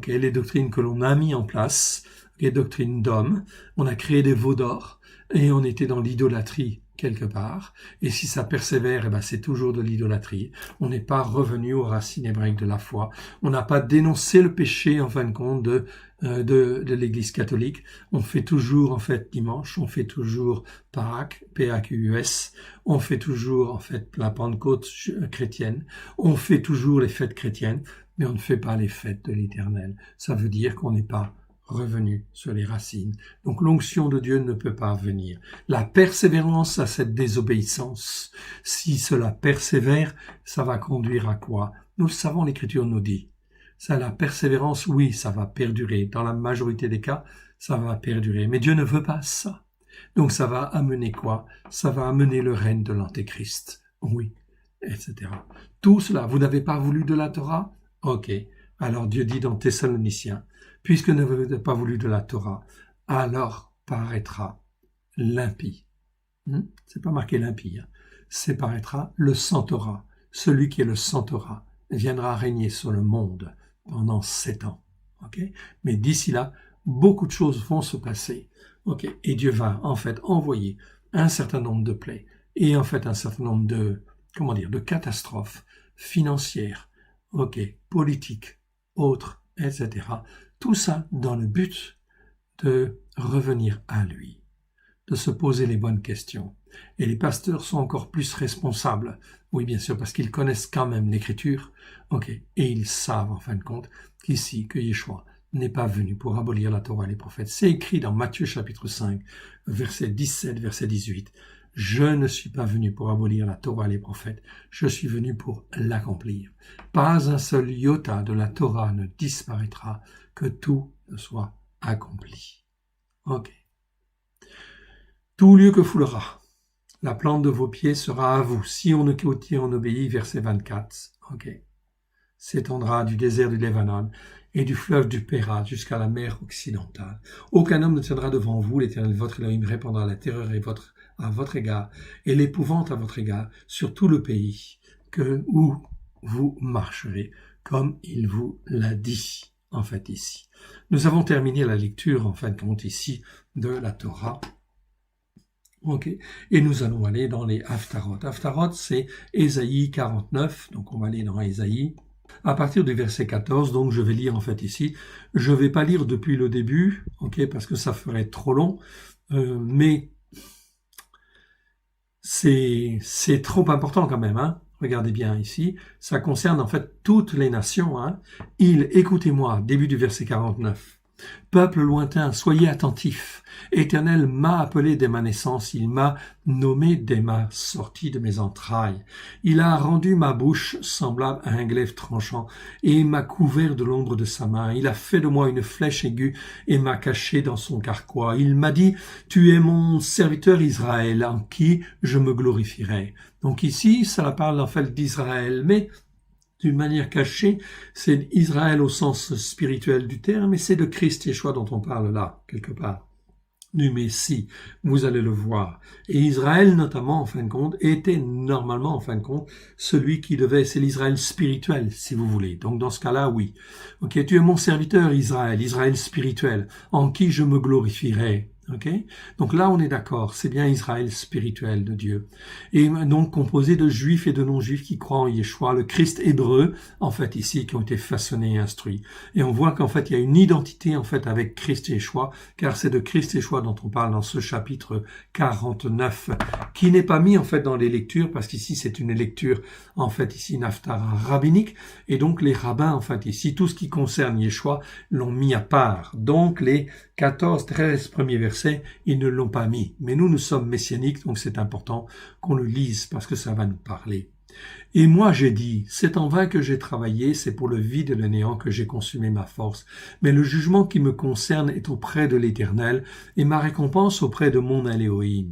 les doctrines que l'on a mis en place, les doctrines d'hommes. On a créé des veaux d'or. Et on était dans l'idolâtrie quelque part. Et si ça persévère, c'est toujours de l'idolâtrie. On n'est pas revenu aux racines hébraïques de la foi. On n'a pas dénoncé le péché, en fin de compte, de l'Église catholique. On fait toujours, en fait, dimanche. On fait toujours Pâques, P-A-Q-U-S. On fait toujours, en fait, la Pentecôte chrétienne. On fait toujours les fêtes chrétiennes, mais on ne fait pas les fêtes de l'Éternel. Ça veut dire qu'on n'est pas revenu sur les racines. Donc l'onction de Dieu ne peut pas venir. La persévérance à cette désobéissance, si cela persévère, ça va conduire à quoi? Nous le savons, l'Écriture nous dit. Ça, la persévérance, oui, ça va perdurer. Dans la majorité des cas, ça va perdurer. Mais Dieu ne veut pas ça. Donc ça va amener quoi? Ça va amener le règne de l'Antéchrist. Oui, etc. Tout cela, vous n'avez pas voulu de la Torah? Alors Dieu dit dans Thessaloniciens, puisque ne vous n'avez pas voulu de la Torah, alors paraîtra l'impie. C'est pas marqué l'impie, c'est paraîtra le sans Torah. Celui qui est le sans Torah viendra régner sur le monde pendant 7 ans. Mais d'ici là, beaucoup de choses vont se passer. Et Dieu va en fait envoyer un certain nombre de plaies et en fait un certain nombre de catastrophes financières, politiques, autres, etc. Tout ça dans le but de revenir à lui, de se poser les bonnes questions. Et les pasteurs sont encore plus responsables, oui bien sûr, parce qu'ils connaissent quand même l'Écriture, et ils savent en fin de compte qu'ici, que Yeshua n'est pas venu pour abolir la Torah et les prophètes. C'est écrit dans Matthieu chapitre 5, verset 17, verset 18. Je ne suis pas venu pour abolir la Torah et les prophètes, je suis venu pour l'accomplir. Pas un seul iota de la Torah ne disparaîtra, que tout soit accompli. Tout lieu que foulera, la plante de vos pieds sera à vous, si on obéit, verset 24. S'étendra du désert du Libanon et du fleuve du Pérat jusqu'à la mer occidentale. Aucun homme ne tiendra devant vous, l'Éternel votre Elohim répandra la terreur à votre égard et l'épouvante à votre égard sur tout le pays où vous marcherez, comme il vous l'a dit, en fait, ici. Nous avons terminé la lecture, en fin de compte, ici, de la Torah. Ok, et nous allons aller dans les Haftarot. Haftarot, c'est Ésaïe 49, donc on va aller dans Ésaïe. À partir du verset 14, donc je vais lire en fait ici. Je vais pas lire depuis le début, ok, parce que ça ferait trop long, mais c'est trop important quand même, hein. Regardez bien ici, ça concerne en fait toutes les nations, hein. Écoutez-moi, début du verset 49. Peuple lointain, soyez attentifs. Éternel m'a appelé dès ma naissance, il m'a nommé dès ma sortie de mes entrailles. Il a rendu ma bouche semblable à un glaive tranchant et m'a couvert de l'ombre de sa main. Il a fait de moi une flèche aiguë et m'a caché dans son carquois. Il m'a dit, tu es mon serviteur Israël en qui je me glorifierai. Donc ici, ça parle en fait d'Israël, mais d'une manière cachée, c'est Israël au sens spirituel du terme, et c'est de Christ Yeshua dont on parle là, quelque part, du Messie, vous allez le voir. Et Israël, notamment, en fin de compte, était normalement, en fin de compte, celui qui devait, c'est l'Israël spirituel, si vous voulez. Donc, dans ce cas-là, oui. Ok, tu es mon serviteur, Israël, Israël spirituel, en qui je me glorifierai. Okay? Donc là, on est d'accord, c'est bien Israël spirituel de Dieu. Et donc composé de juifs et de non-juifs qui croient en Yeshua, le Christ hébreu, en fait, ici, qui ont été façonnés et instruits. Et on voit qu'en fait, il y a une identité, en fait, avec Christ Yeshua, car c'est de Christ Yeshua dont on parle dans ce chapitre 49, qui n'est pas mis, en fait, dans les lectures, parce qu'ici, c'est une lecture, en fait, ici, une haftara rabbinique, et donc les rabbins, en fait, ici, tout ce qui concerne Yeshua, l'ont mis à part. Donc, les 14, 13 premiers versets, ils ne l'ont pas mis. Mais nous sommes messianiques, donc c'est important qu'on le lise parce que ça va nous parler. Et moi j'ai dit, c'est en vain que j'ai travaillé, c'est pour le vide et le néant que j'ai consumé ma force. Mais le jugement qui me concerne est auprès de l'Éternel, et ma récompense auprès de mon Elohim.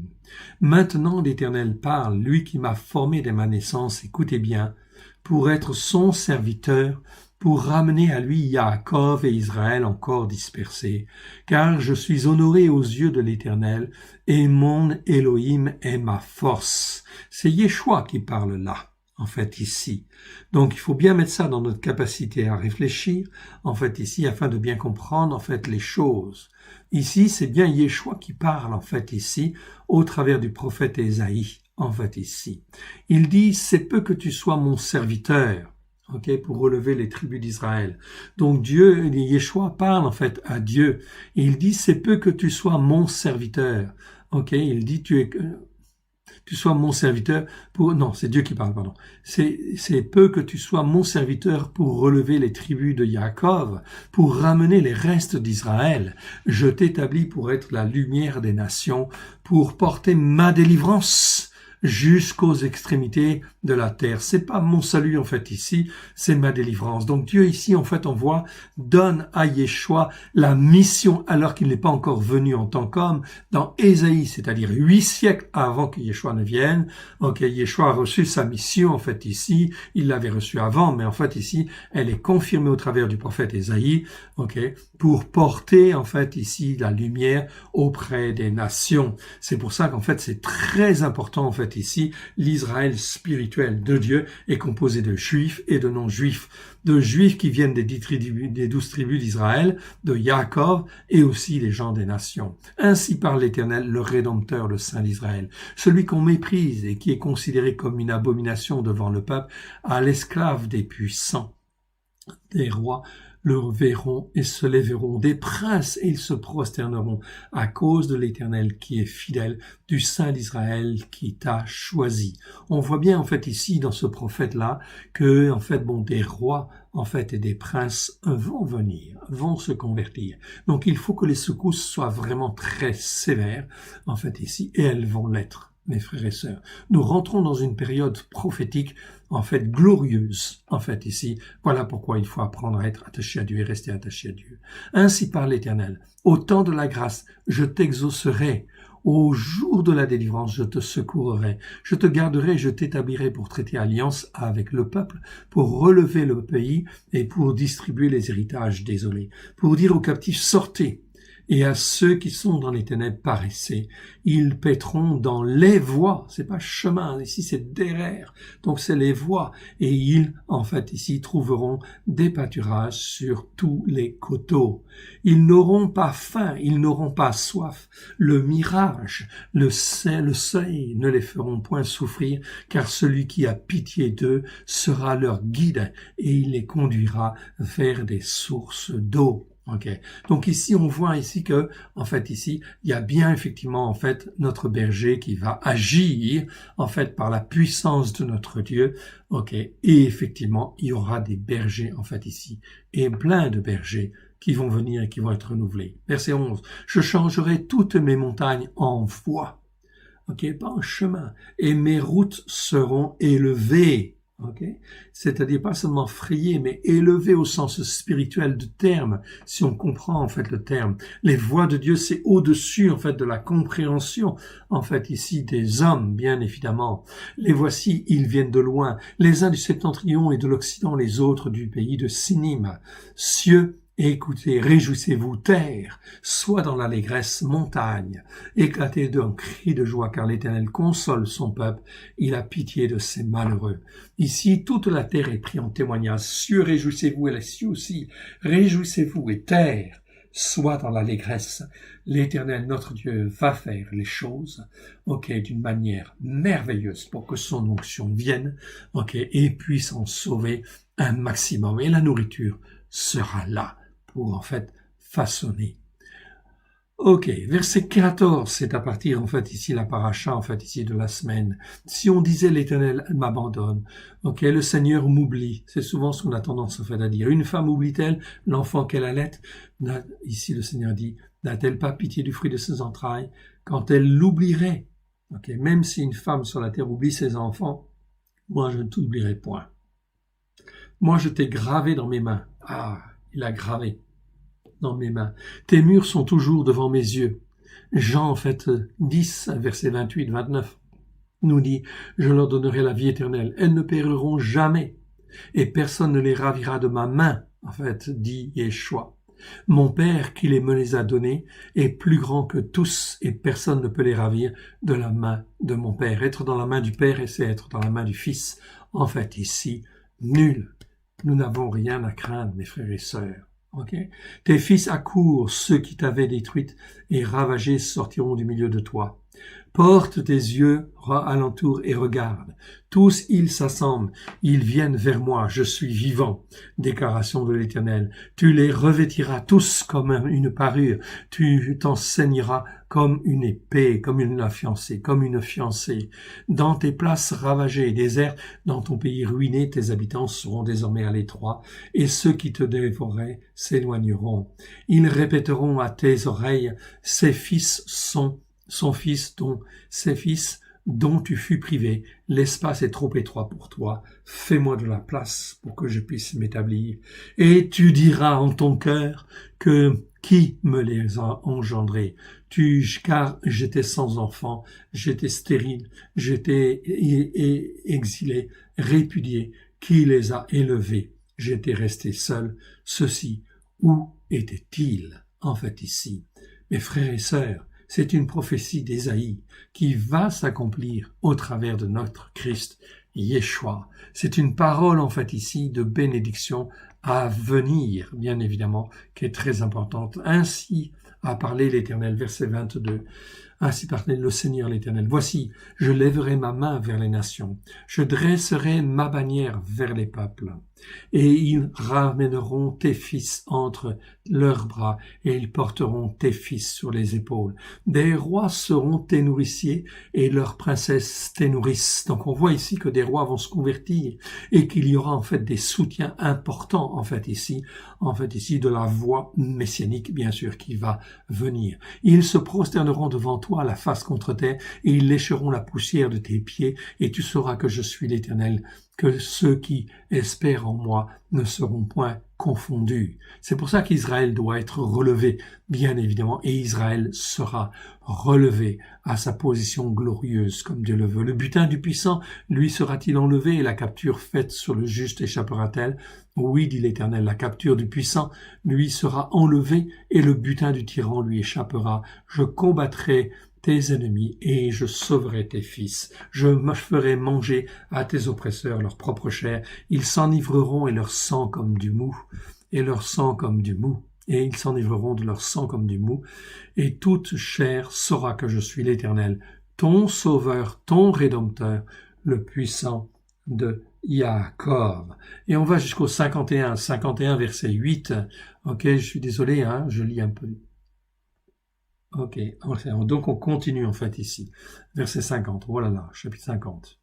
Maintenant l'Éternel parle, lui qui m'a formé dès ma naissance, écoutez bien, pour être son serviteur, pour ramener à lui Yaakov et Israël encore dispersés, car je suis honoré aux yeux de l'Éternel, et mon Elohim est ma force. C'est Yeshua qui parle là, en fait, ici. Donc, il faut bien mettre ça dans notre capacité à réfléchir, en fait, ici, afin de bien comprendre, en fait, les choses. Ici, c'est bien Yeshua qui parle, en fait, ici, au travers du prophète Ésaïe, en fait, ici. Il dit, c'est peu que tu sois mon serviteur. Okay, pour relever les tribus d'Israël. Donc Dieu, Yeshua parle en fait à Dieu et il dit c'est peu que tu sois mon serviteur. Ok, il dit tu sois mon serviteur pour non c'est Dieu qui parle pardon. C'est peu que tu sois mon serviteur pour relever les tribus de Yaakov, pour ramener les restes d'Israël. Je t'établis pour être la lumière des nations, pour porter ma délivrance jusqu'aux extrémités de la terre. C'est pas mon salut en fait ici, c'est ma délivrance. Donc Dieu ici en fait on voit donne à Yeshua la mission alors qu'il n'est pas encore venu en tant qu'homme dans Ésaïe, c'est-à-dire 8 siècles avant que Yeshua ne vienne. Ok, Yeshua a reçu sa mission en fait ici, il l'avait reçue avant, mais en fait ici elle est confirmée au travers du prophète Ésaïe, ok, pour porter en fait ici la lumière auprès des nations. C'est pour ça qu'en fait c'est très important en fait ici, l'Israël spirituel de Dieu est composé de juifs et de non-juifs, de juifs qui viennent des 12 tribus d'Israël, de Yaakov et aussi des gens des nations. Ainsi parle l'Éternel, le Rédempteur, le Saint d'Israël, celui qu'on méprise et qui est considéré comme une abomination devant le peuple, à l'esclave des puissants, des rois, le verront et se lèveront, des princes et ils se prosterneront à cause de l'Éternel qui est fidèle, du Saint d'Israël qui t'a choisi. On voit bien en fait ici dans ce prophète-là que en fait des rois en fait et des princes vont venir, vont se convertir. Donc il faut que les secousses soient vraiment très sévères en fait ici et elles vont l'être. Mes frères et sœurs, nous rentrons dans une période prophétique, en fait, glorieuse, en fait, ici. Voilà pourquoi il faut apprendre à être attaché à Dieu et rester attaché à Dieu. Ainsi parle l'Éternel. Au temps de la grâce, je t'exaucerai. Au jour de la délivrance, je te secourerai. Je te garderai, je t'établirai pour traiter alliance avec le peuple, pour relever le pays et pour distribuer les héritages désolés. Pour dire aux captifs, sortez. Et à ceux qui sont dans les ténèbres paraissez, ils paîtront dans les voies. C'est pas chemin, ici c'est derrière. Donc c'est les voies. Et ils, en fait, ici, trouveront des pâturages sur tous les coteaux. Ils n'auront pas faim, ils n'auront pas soif. Le mirage, le seuil ne les feront point souffrir, car celui qui a pitié d'eux sera leur guide et il les conduira vers des sources d'eau. Okay. Donc ici, on voit ici que, en fait, ici, il y a bien effectivement, en fait, notre berger qui va agir, en fait, par la puissance de notre Dieu. Ok. Et effectivement, il y aura des bergers, en fait, ici, et plein de bergers qui vont venir et qui vont être renouvelés. Verset 11. Je changerai toutes mes montagnes en voies. Ok, pas en chemin. Et mes routes seront élevées. Okay? C'est-à-dire pas seulement frayé, mais élevé au sens spirituel du terme, si on comprend en fait le terme. Les voies de Dieu, c'est au-dessus en fait de la compréhension, en fait ici des hommes, bien évidemment. Les voici, ils viennent de loin, les uns du septentrion et de l'Occident, les autres du pays de Sinim. Cieux, écoutez, réjouissez-vous, terre, sois dans l'allégresse, montagne, éclatez d'un cri de joie, car l'Éternel console son peuple, il a pitié de ses malheureux. Ici, toute la terre est prise en témoignage. Cieux, réjouissez-vous, et les cieux aussi, réjouissez-vous, et terre, sois dans l'allégresse. L'Éternel, notre Dieu, va faire les choses, d'une manière merveilleuse pour que son onction vienne, et puisse en sauver un maximum. Et la nourriture sera là pour en fait façonner. Ok, verset 14, c'est à partir en fait ici la paracha en fait ici de la semaine. Si on disait l'Éternel m'abandonne, le Seigneur m'oublie, c'est souvent ce qu'on a tendance en fait à dire. Une femme oublie-t-elle l'enfant qu'elle allait? Ici le Seigneur dit, n'a-t-elle pas pitié du fruit de ses entrailles quand elle l'oublierait? Même si une femme sur la terre oublie ses enfants, moi je ne t'oublierai point. Moi je t'ai gravé dans mes mains. Ah, il a gravé dans mes mains. Tes murs sont toujours devant mes yeux. Jean, en fait, 10, verset 28-29, nous dit, je leur donnerai la vie éternelle. Elles ne périront jamais. Et personne ne les ravira de ma main, en fait, dit Yeshua. Mon Père qui me les a donnés est plus grand que tous et personne ne peut les ravir de la main de mon Père. Être dans la main du Père et c'est être dans la main du Fils. En fait, ici, nul. Nous n'avons rien à craindre, mes frères et sœurs. Tes fils accourent, ceux qui t'avaient détruite et ravagée sortiront du milieu de toi. Porte tes yeux alentour et regarde. Tous ils s'assemblent, ils viennent vers moi, je suis vivant. Déclaration de l'Éternel. Tu les revêtiras tous comme une parure, tu t'enseigneras comme une épée, comme une fiancée. Dans tes places ravagées et désertes, dans ton pays ruiné, tes habitants seront désormais à l'étroit, et ceux qui te dévoraient s'éloigneront. Ils répéteront à tes oreilles, ses fils dont tu fus privé, l'espace est trop étroit pour toi, fais-moi de la place pour que je puisse m'établir. Et tu diras en ton cœur que qui me les a engendrés, car j'étais sans enfant, j'étais stérile, j'étais exilé, répudié, qui les a élevés, j'étais resté seul, ceci, où étaient-ils, en fait ici? Mes frères et sœurs, c'est une prophétie d'Ésaïe qui va s'accomplir au travers de notre Christ, Yeshua. C'est une parole, en fait, ici, de bénédiction à venir, bien évidemment, qui est très importante. Ainsi a parlé l'Éternel, verset 22. Ainsi parlait le Seigneur l'Éternel. Voici, je lèverai ma main vers les nations. Je dresserai ma bannière vers les peuples. Et ils ramèneront tes fils entre leurs bras, et ils porteront tes fils sur les épaules. Des rois seront tes nourriciers, et leurs princesses tes nourrices. Donc on voit ici que des rois vont se convertir, et qu'il y aura en fait des soutiens importants, en fait ici de la voie messianique, bien sûr, qui va venir. Ils se prosterneront devant toi, la face contre terre, et ils lécheront la poussière de tes pieds, et tu sauras que je suis l'Éternel, que ceux qui espèrent en moi ne seront point confondus. C'est pour ça qu'Israël doit être relevé, bien évidemment, et Israël sera relevé à sa position glorieuse, comme Dieu le veut. Le butin du puissant, lui, sera-t-il enlevé, et la capture faite sur le juste échappera-t-elle? Oui, dit l'Éternel, la capture du puissant, lui, sera enlevée, et le butin du tyran lui échappera. Je combattrai tes ennemis, et je sauverai tes fils. Je me ferai manger à tes oppresseurs leur propre chair. Ils s'enivreront et leur sang comme du mou, et leur sang comme du mou. Et ils s'enivreront de leur sang comme du mou. Et toute chair saura que je suis l'Éternel, ton sauveur, ton rédempteur, le puissant de Yaakov. Et on va jusqu'au 51 verset 8. Ok, je suis désolé, je lis un peu. Ok, donc on continue en fait ici. Verset 50, voilà là, chapitre 50.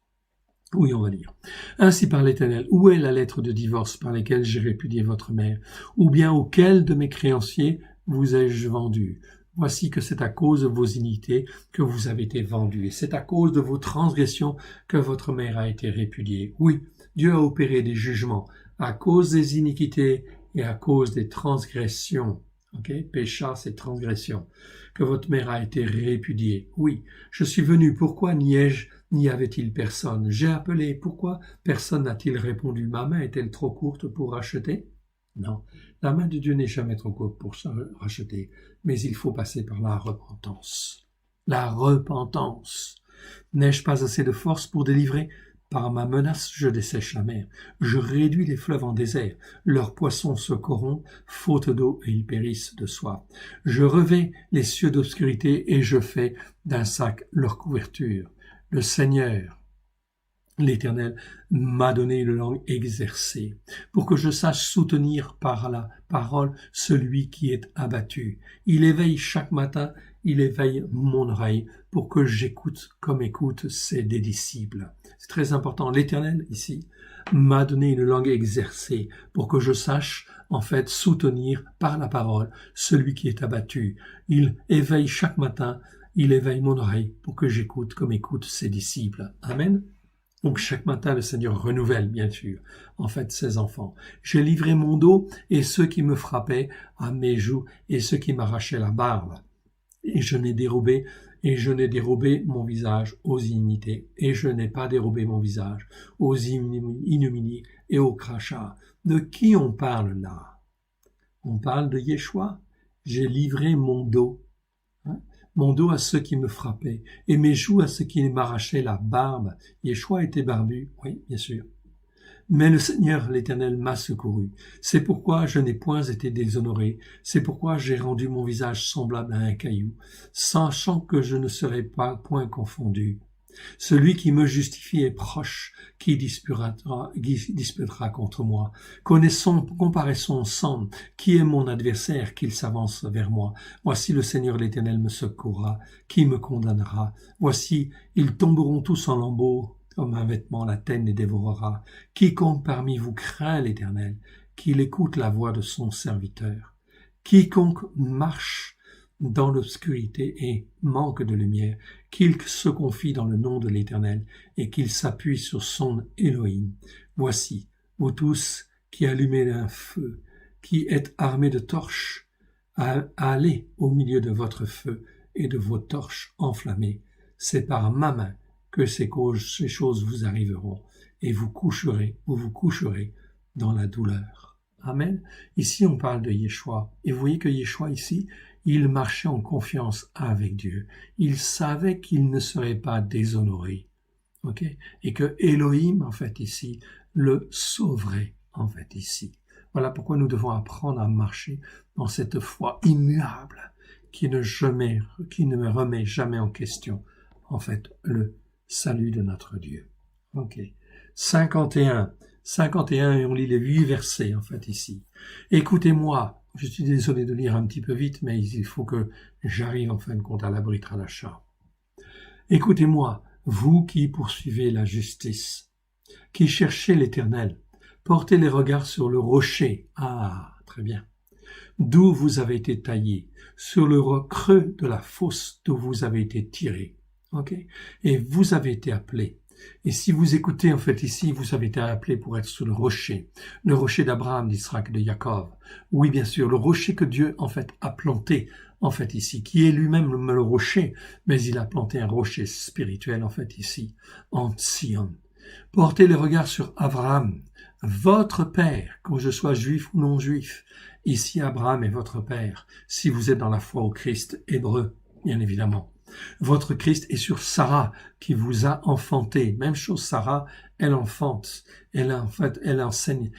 Oui, on va lire. Ainsi parle l'Éternel, où est la lettre de divorce par laquelle j'ai répudié votre mère? Ou bien auquel de mes créanciers vous ai-je vendu? Voici que c'est à cause de vos iniquités que vous avez été vendus, et c'est à cause de vos transgressions que votre mère a été répudiée. Oui, Dieu a opéré des jugements à cause des iniquités et à cause des transgressions. Ok, pécha, c'est transgression. Que votre mère a été répudiée. Oui, je suis venu, pourquoi n'y avait-il personne? J'ai appelé, pourquoi personne n'a-t-il répondu? Ma main est-elle trop courte pour racheter? Non, la main de Dieu n'est jamais trop courte pour racheter, mais il faut passer par la repentance. La repentance. N'ai-je pas assez de force pour délivrer? Par ma menace, je dessèche la mer. Je réduis les fleuves en désert. Leurs poissons se corrompent, faute d'eau, et ils périssent de soif. Je revais les cieux d'obscurité et je fais d'un sac leur couverture. Le Seigneur, l'Éternel, m'a donné une langue exercée, pour que je sache soutenir par la parole celui qui est abattu. Il éveille chaque matin, il éveille mon oreille, pour que j'écoute comme écoutent ses disciples. C'est très important. L'Éternel, ici, m'a donné une langue exercée, pour que je sache, en fait, soutenir par la parole celui qui est abattu. Il éveille chaque matin, il éveille mon oreille, pour que j'écoute comme écoutent ses disciples. Amen. Donc chaque matin, le Seigneur renouvelle, bien sûr, en fait, ses enfants. J'ai livré mon dos et ceux qui me frappaient à mes joues et ceux qui m'arrachaient la barbe. Et je n'ai dérobé mon visage aux inimités. Et je n'ai pas dérobé mon visage aux ignominies et aux crachats. De qui on parle là? On parle de Yeshua. J'ai livré mon dos. Mon dos à ceux qui me frappaient, et mes joues à ceux qui m'arrachaient la barbe. Yeshua était barbu, oui, bien sûr. Mais le Seigneur, l'Éternel, m'a secouru. C'est pourquoi je n'ai point été déshonoré. C'est pourquoi j'ai rendu mon visage semblable à un caillou, sachant que je ne serai pas point confondu. Celui qui me justifie est proche, qui disputera contre moi. Comparaissons ensemble, qui est mon adversaire, qu'il s'avance vers moi. Voici le Seigneur l'Éternel me secourra, qui me condamnera. Voici, ils tomberont tous en lambeaux, comme un vêtement la teigne les dévorera. Quiconque parmi vous craint l'Éternel, qu'il écoute la voix de son serviteur. Quiconque marche dans l'obscurité et manque de lumière, qu'il se confie dans le nom de l'Éternel et qu'il s'appuie sur son Elohim. Voici, vous tous qui allumez un feu, qui êtes armés de torches, allez au milieu de votre feu et de vos torches enflammées. C'est par ma main que ces choses vous arriveront et vous vous coucherez dans la douleur. Amen. Ici, on parle de Yeshua. Et vous voyez que Yeshua, ici, il marchait en confiance avec Dieu. Il savait qu'il ne serait pas déshonoré. Ok? Et que Elohim, en fait, ici, le sauverait, en fait, ici. Voilà pourquoi nous devons apprendre à marcher dans cette foi immuable qui ne me remet jamais en question, en fait, le salut de notre Dieu. Ok. 51, et on lit les 8 versets, en fait, ici. Écoutez-moi, je suis désolé de lire un petit peu vite, mais il faut que j'arrive, en fin de compte, à l'abri de l'achat. Écoutez-moi, vous qui poursuivez la justice, qui cherchez l'Éternel, portez les regards sur le rocher. Ah, très bien. D'où vous avez été taillé, sur le creux de la fosse d'où vous avez été tiré. Ok? Et vous avez été appelé. Et si vous écoutez, en fait, ici, vous avez été appelé pour être sur le rocher d'Abraham, d'Isaac, de Jacob. Oui, bien sûr, le rocher que Dieu, en fait, a planté, en fait, ici, qui est lui-même le rocher, mais il a planté un rocher spirituel, en fait, ici, en Sion. Portez le regard sur Abraham, votre père, que je sois juif ou non juif. Ici, Abraham est votre père, si vous êtes dans la foi au Christ hébreu, bien évidemment. Votre Christ est sur Sarah, qui vous a enfanté. Même chose, Sarah, elle enfante. Elle enseigne.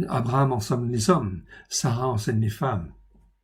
Abraham enseigne les hommes. Sarah enseigne les femmes.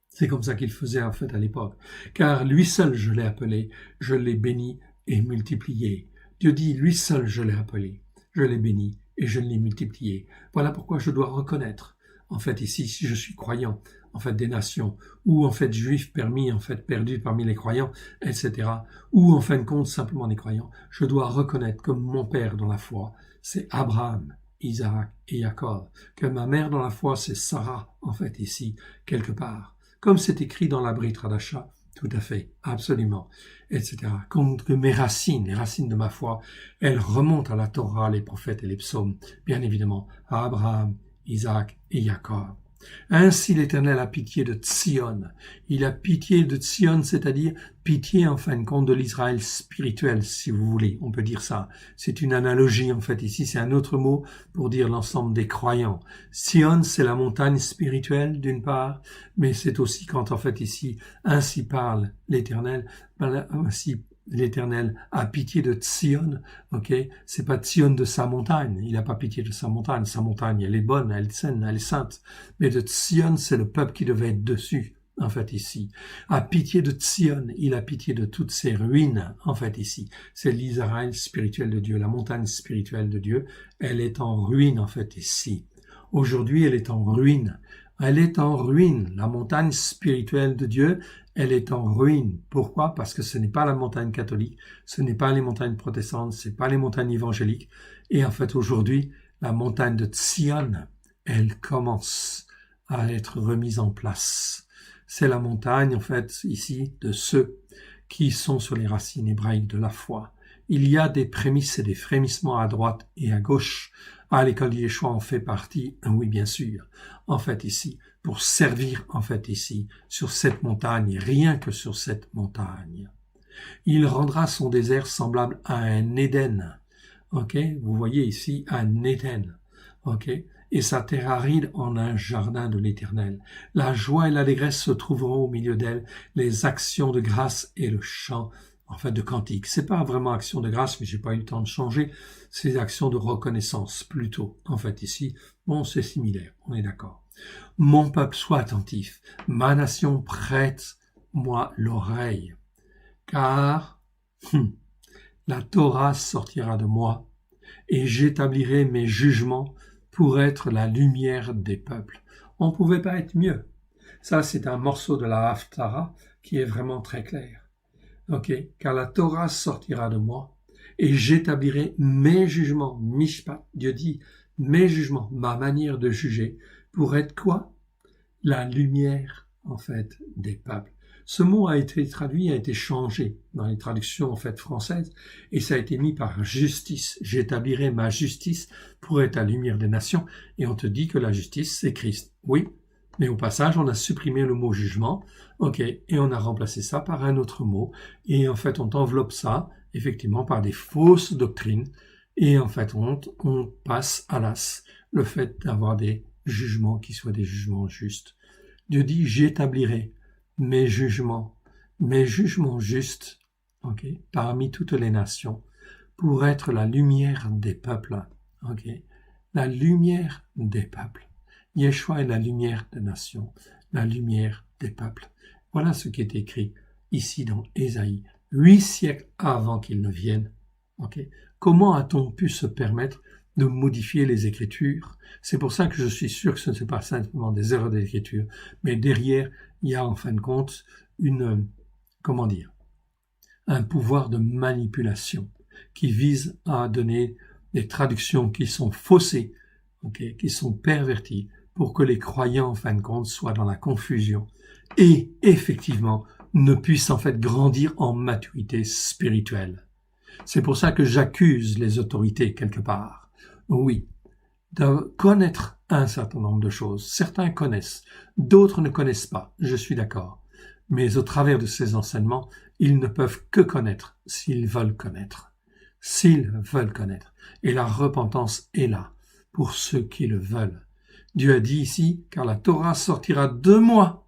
C'est comme ça qu'il faisait, en fait, à l'époque. Car lui seul, je l'ai appelé, je l'ai béni et multiplié. Dieu dit, lui seul, je l'ai appelé, je l'ai béni et je l'ai multiplié. Voilà pourquoi je dois reconnaître, en fait, ici, si je suis croyant, en fait, des nations, ou en fait, juif permis, en fait, perdu parmi les croyants, etc., ou en fin de compte, simplement des croyants, je dois reconnaître que mon père dans la foi, c'est Abraham, Isaac et Jacob, que ma mère dans la foi, c'est Sarah, en fait, ici, quelque part. Comme c'est écrit dans la Brit Hadasha, tout à fait, absolument, etc. Comme que mes racines, les racines de ma foi, elles remontent à la Torah, les prophètes et les psaumes, bien évidemment, à Abraham, Isaac et Jacob. Ainsi l'Éternel a pitié de Tsion. Il a pitié de Tsion, c'est-à-dire pitié en fin de compte de l'Israël spirituel, si vous voulez. On peut dire ça. C'est une analogie en fait ici. C'est un autre mot pour dire l'ensemble des croyants. Sion, c'est la montagne spirituelle d'une part, mais c'est aussi quand en fait ici, ainsi parle l'Éternel, ainsi l'Éternel a pitié de Tsion, ok? C'est pas Tsion de sa montagne. Il n'a pas pitié de sa montagne. Sa montagne, elle est bonne, elle est saine, elle est sainte. Mais de Tsion, c'est le peuple qui devait être dessus, en fait, ici. A pitié de Tsion, il a pitié de toutes ces ruines, en fait, ici. C'est l'Israël spirituel de Dieu, la montagne spirituelle de Dieu. Elle est en ruine, en fait, ici. Aujourd'hui, elle est en ruine. Elle est en ruine. La montagne spirituelle de Dieu, elle est en ruine. Pourquoi? Parce que ce n'est pas la montagne catholique, ce n'est pas les montagnes protestantes, ce n'est pas les montagnes évangéliques. Et en fait, aujourd'hui, la montagne de Tsion, elle commence à être remise en place. C'est la montagne, en fait, ici, de ceux qui sont sur les racines hébraïques de la foi. Il y a des prémices et des frémissements à droite et à gauche. À l'école Yeshua en fait partie, oui bien sûr, en fait ici, pour servir en fait ici, sur cette montagne, rien que sur cette montagne. Il rendra son désert semblable à un Éden, ok, vous voyez ici un Éden, ok, et sa terre aride en un jardin de l'Éternel. La joie et l'allégresse se trouveront au milieu d'elle, les actions de grâce et le chant en fait de cantique. C'est pas vraiment action de grâce, mais j'ai pas eu le temps de changer. C'est actions de reconnaissance, plutôt. En fait, ici, bon, c'est similaire. On est d'accord. Mon peuple, sois attentif. Ma nation, prête-moi l'oreille. Car, la Torah sortira de moi et j'établirai mes jugements pour être la lumière des peuples. On pouvait pas être mieux. Ça, c'est un morceau de la Haftarah qui est vraiment très clair. Ok, car la Torah sortira de moi et j'établirai mes jugements, mishpat, Dieu dit, mes jugements, ma manière de juger, pour être quoi? La lumière, en fait, des peuples. Ce mot a été traduit, a été changé dans les traductions, en fait, françaises, et ça a été mis par justice. J'établirai ma justice pour être la lumière des nations, et on te dit que la justice, c'est Christ. Oui, mais au passage, on a supprimé le mot jugement, ok, et on a remplacé ça par un autre mot, et en fait, on enveloppe ça, effectivement, par des fausses doctrines, et en fait, on passe à l'as le fait d'avoir des jugements qui soient des jugements justes. Dieu dit, j'établirai mes jugements justes, ok, parmi toutes les nations, pour être la lumière des peuples, ok, la lumière des peuples. Yeshua est la lumière des nations, la lumière des peuples. Voilà ce qui est écrit ici dans Ésaïe, 8 siècles avant qu'il ne vienne. Okay. Comment a-t-on pu se permettre de modifier les Écritures? C'est pour ça que je suis sûr que ce n'est pas simplement des erreurs d'Écriture, mais derrière, il y a en fin de compte un pouvoir de manipulation qui vise à donner des traductions qui sont faussées, okay, qui sont perverties, pour que les croyants, en fin de compte, soient dans la confusion et, effectivement, ne puissent en fait grandir en maturité spirituelle. C'est pour ça que j'accuse les autorités quelque part. Oui, de connaître un certain nombre de choses. Certains connaissent, d'autres ne connaissent pas, je suis d'accord. Mais au travers de ces enseignements, ils ne peuvent que connaître s'ils veulent connaître. S'ils veulent connaître. Et la repentance est là pour ceux qui le veulent. Dieu a dit ici, car la Torah sortira de moi,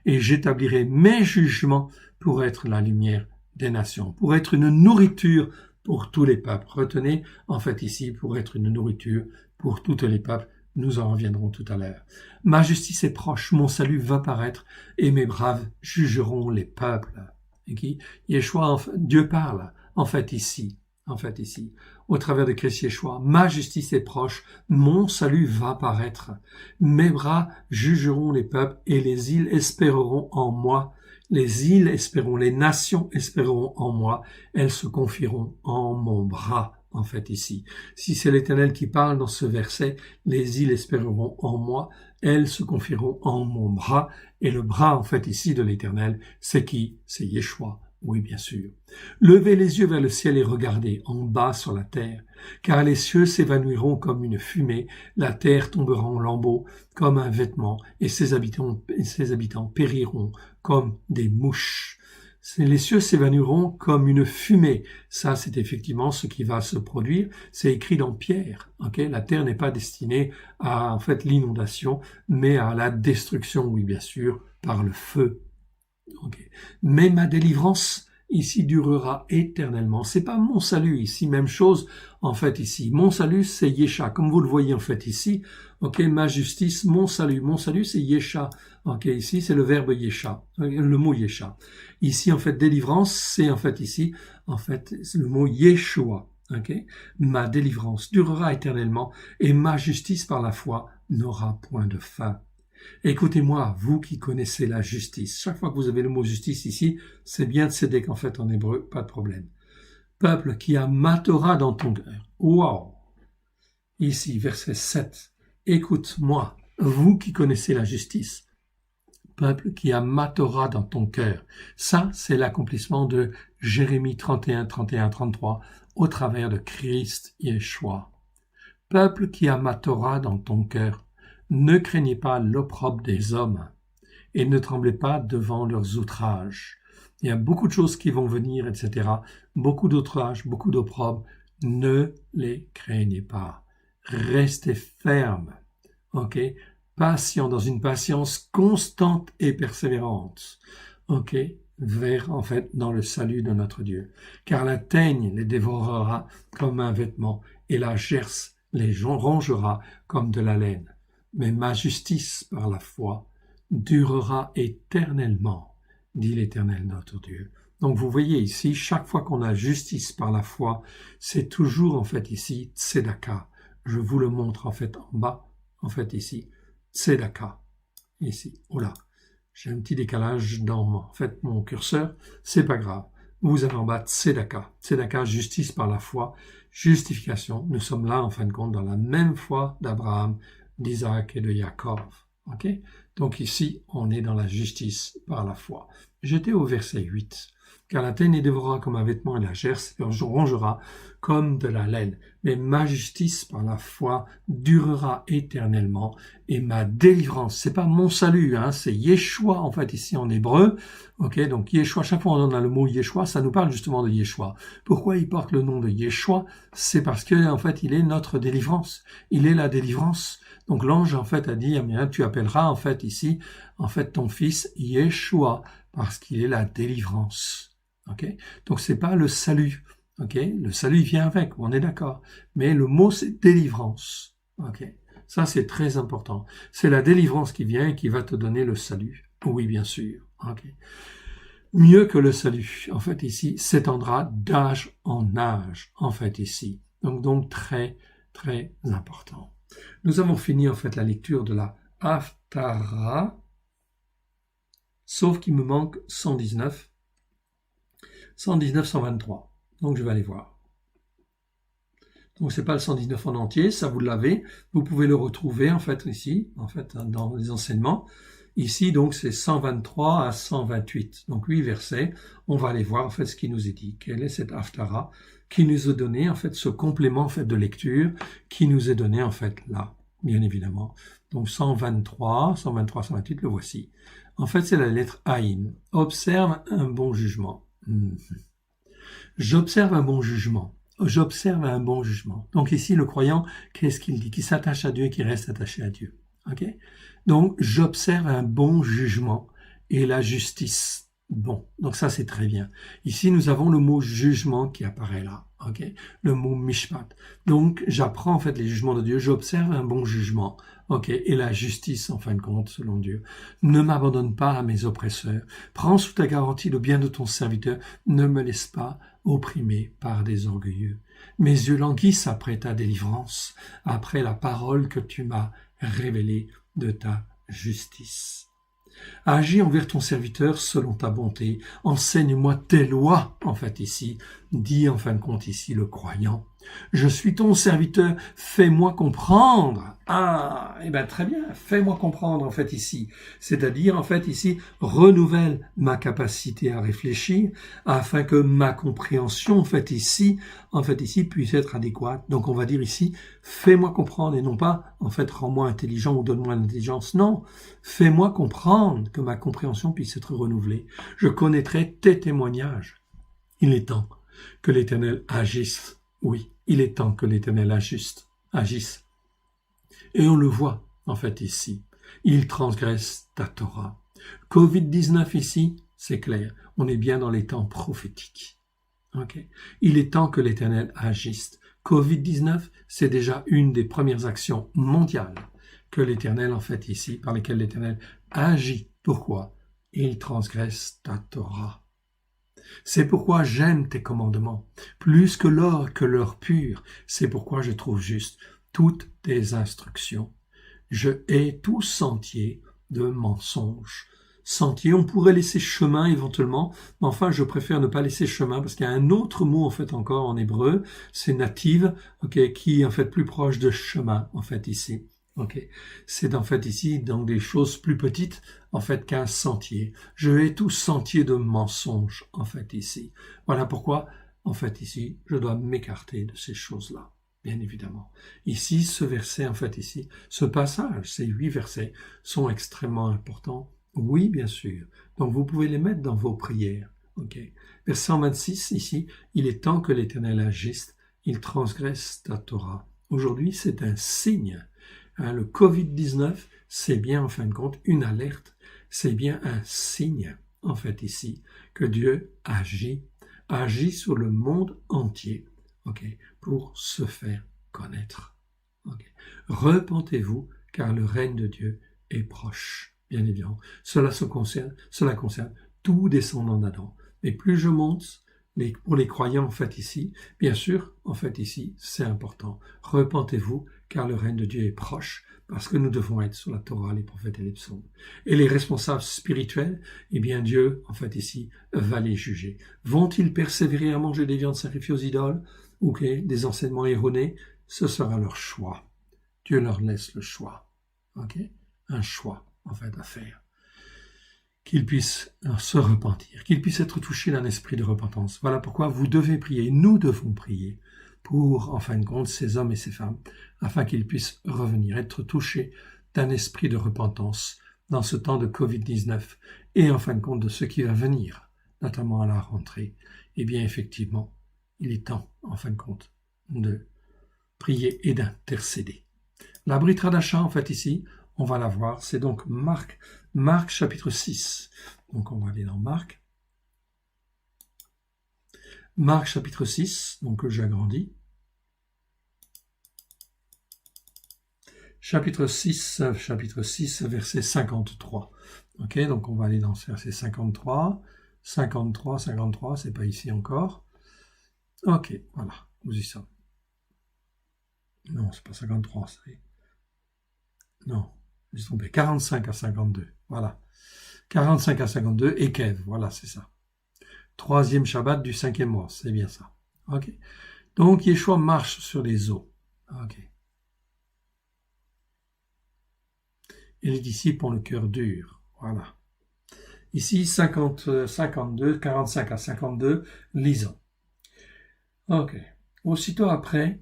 et j'établirai mes jugements pour être la lumière des nations, pour être une nourriture pour tous les peuples. Retenez, en fait ici, pour être une nourriture pour tous les peuples. Nous en reviendrons tout à l'heure. Ma justice est proche, mon salut va paraître, et mes braves jugeront les peuples. Yeshua, Dieu parle, en fait ici, au travers de Christ Yeshua. Ma justice est proche, mon salut va paraître. Mes bras jugeront les peuples, et les îles espéreront en moi. Les îles espéreront, les nations espéreront en moi, elles se confieront en mon bras. En fait ici. Si c'est l'Éternel qui parle dans ce verset, les îles espéreront en moi, elles se confieront en mon bras, et le bras en fait ici de l'Éternel, c'est qui? C'est Yeshua, oui bien sûr. Levez les yeux vers le ciel et regardez en bas sur la terre, car les cieux s'évanouiront comme une fumée, la terre tombera en lambeaux comme un vêtement, et ses habitants périront comme des mouches. Les cieux s'évanouiront comme une fumée. Ça, c'est effectivement ce qui va se produire. C'est écrit dans Pierre. La terre n'est pas destinée à, en fait, l'inondation, mais à la destruction, oui, bien sûr, par le feu. Mais ma délivrance ici durera éternellement. C'est pas mon salut ici, même chose en fait ici. Mon salut c'est Yesha, comme vous le voyez en fait ici. Ma justice, mon salut c'est Yesha. Ici c'est le verbe Yesha, le mot Yesha. Ici en fait délivrance, c'est en fait ici c'est le mot Yeshua. Ma délivrance durera éternellement et ma justice par la foi n'aura point de fin. Écoutez-moi, vous qui connaissez la justice. Chaque fois que vous avez le mot justice ici, c'est bien tzedek en fait en hébreu, pas de problème. Peuple qui a ma Torah dans ton cœur. Wow! Ici, verset 7. Écoute-moi, vous qui connaissez la justice. Peuple qui a ma Torah dans ton cœur. Ça, c'est l'accomplissement de Jérémie 31, 31, 33 au travers de Christ Yeshua. Peuple qui a ma Torah dans ton cœur. Ne craignez pas l'opprobre des hommes et ne tremblez pas devant leurs outrages. Il y a beaucoup de choses qui vont venir, etc. Beaucoup d'outrages, beaucoup d'opprobre. Ne les craignez pas. Restez ferme. Patient, dans une patience constante et persévérante. Vers, en fait, dans le salut de notre Dieu. Car la teigne les dévorera comme un vêtement et la gerce les rongera comme de la laine. Mais ma justice par la foi durera éternellement, dit l'Éternel notre Dieu. Donc vous voyez ici, chaque fois qu'on a justice par la foi, c'est toujours en fait ici tzedaka. Je vous le montre en fait en bas, en fait ici, tzedaka. Ici, voilà. J'ai un petit décalage dans en fait mon curseur, c'est pas grave. Vous avez en bas tzedaka. Tzedaka, justice par la foi, justification. Nous sommes là en fin de compte dans la même foi d'Abraham, d'Isaac et de Jacob. Donc ici, on est dans la justice par la foi. J'étais au verset 8. Car la teigne les dévorera comme un vêtement et la gerce rongera comme de la laine. Mais ma justice par la foi durera éternellement et ma délivrance, c'est pas mon salut, c'est Yeshua en fait ici en hébreu. Donc Yeshua, chaque fois on a le mot Yeshua, ça nous parle justement de Yeshua. Pourquoi il porte le nom de Yeshua? C'est parce que en fait il est notre délivrance. Il est la délivrance. Donc l'ange en fait a dit, tu appelleras en fait ici, en fait ton fils Yeshua, parce qu'il est la délivrance. Donc c'est pas le salut. Le salut vient avec, on est d'accord. Mais le mot c'est délivrance. Ça c'est très important. C'est la délivrance qui vient et qui va te donner le salut. Oui, bien sûr. Mieux que le salut, en fait ici, s'étendra d'âge en âge, en fait ici. Donc très, très important. Nous avons fini en fait la lecture de la Haftara, sauf qu'il me manque 119, 123. Donc je vais aller voir. Donc c'est pas le 119 en entier, ça vous l'avez. Vous pouvez le retrouver en fait ici, en fait dans les enseignements. Ici, donc, c'est 123 à 128. Donc, 8 versets. On va aller voir, en fait, ce qui nous est dit. Quelle est cette Haftara qui nous a donné, en fait, ce complément, en fait, de lecture qui nous est donné, en fait, là, bien évidemment. Donc, 123, 128, le voici. En fait, c'est la lettre Aïn. Observe un bon jugement. J'observe un bon jugement. J'observe un bon jugement. Donc ici, le croyant, qu'est-ce qu'il dit? Qu'il s'attache à Dieu et qu'il reste attaché à Dieu. Ok? Donc, j'observe un bon jugement et la justice. Bon, donc ça c'est très bien. Ici, nous avons le mot jugement qui apparaît là. Ok? Le mot mishpat. Donc, j'apprends en fait les jugements de Dieu. J'observe un bon jugement. Ok? Et la justice, en fin de compte, selon Dieu. Ne m'abandonne pas à mes oppresseurs. Prends sous ta garantie le bien de ton serviteur. Ne me laisse pas opprimé par des orgueilleux. Mes yeux languissent après ta délivrance, après la parole que tu m'as révélée de ta justice. Agis envers ton serviteur selon ta bonté. Enseigne-moi tes lois, en fait ici, dit en fin de compte ici le croyant. Je suis ton serviteur, fais-moi comprendre. Ah, eh bien très bien, fais-moi comprendre en fait ici. C'est-à-dire en fait ici, renouvelle ma capacité à réfléchir afin que ma compréhension en fait ici puisse être adéquate. Donc on va dire ici, fais-moi comprendre et non pas en fait rends-moi intelligent ou donne-moi l'intelligence. Non, fais-moi comprendre que ma compréhension puisse être renouvelée. Je connaîtrai tes témoignages. Il est temps que l'Éternel agisse. Oui, il est temps que l'Éternel agisse. Et on le voit, en fait, ici. Il transgresse ta Torah. Covid-19 ici, c'est clair. On est bien dans les temps prophétiques. Okay. Il est temps que l'Éternel agisse. Covid-19, c'est déjà une des premières actions mondiales que l'Éternel, en fait, ici, par lesquelles l'Éternel agit. Pourquoi? Il transgresse ta Torah. C'est pourquoi j'aime tes commandements, plus que l'or, que l'or pur. C'est pourquoi je trouve juste toutes tes instructions. Je hais tout sentier de mensonge. Sentier, on pourrait laisser chemin éventuellement, mais enfin je préfère ne pas laisser chemin parce qu'il y a un autre mot en fait encore en hébreu, c'est native, okay, qui est en fait plus proche de chemin en fait ici. Okay. C'est en fait ici donc des choses plus petites en fait qu'un sentier. Je hais tout sentier de mensonge en fait ici. Voilà pourquoi en fait ici je dois m'écarter de ces choses-là. Bien évidemment. Ici, ce verset, en fait, ici, ce passage, ces 8 versets sont extrêmement importants. Oui, bien sûr. Donc, vous pouvez les mettre dans vos prières. Ok. Verset 126, ici, il est temps que l'Éternel agisse, il transgresse ta Torah. Aujourd'hui, c'est un signe. Hein, le Covid-19, c'est bien, en fin de compte, une alerte. C'est bien un signe, en fait, ici, que Dieu agit sur le monde entier. Okay, pour se faire connaître. Okay. Repentez-vous, car le règne de Dieu est proche. Bien évidemment, cela concerne tout descendant d'Adam. Mais plus je monte, pour les croyants en fait ici, bien sûr, en fait ici, c'est important. Repentez-vous, car le règne de Dieu est proche, parce que nous devons être sur la Torah, les prophètes et les psaumes. Et les responsables spirituels, eh bien Dieu, en fait ici, va les juger. Vont-ils persévérer à manger des viandes sacrifiées aux idoles? Ou des enseignements erronés, ce sera leur choix. Dieu leur laisse le choix. Okay? Un choix, en fait, à faire. Qu'ils puissent se repentir, qu'ils puissent être touchés d'un esprit de repentance. Voilà pourquoi vous devez prier, nous devons prier pour, en fin de compte, ces hommes et ces femmes, afin qu'ils puissent revenir, être touchés d'un esprit de repentance dans ce temps de Covid-19 et, en fin de compte, de ce qui va venir, notamment à la rentrée. Eh bien, effectivement, il est temps, en fin de compte, de prier et d'intercéder. La Brit Hadasha, en fait, ici, on va la voir, c'est donc Marc chapitre 6. Donc, on va aller dans Marc. Marc chapitre 6, donc que j'agrandis. Chapitre 6, verset 53. Ok, donc on va aller dans ce verset 53. 53, c'est pas ici encore. Ok, voilà, nous y sommes. Non, c'est pas 53, c'est... Non, je me suis trompé. 45 à 52, voilà. 45 à 52, et Kev, voilà, c'est ça. 3e Shabbat du 5e mois, c'est bien ça. Ok. Donc, Yeshua marche sur les eaux. Ok. Et les disciples ont le cœur dur. Voilà. Ici, 52, 45 à 52, lisons. Ok. Aussitôt après,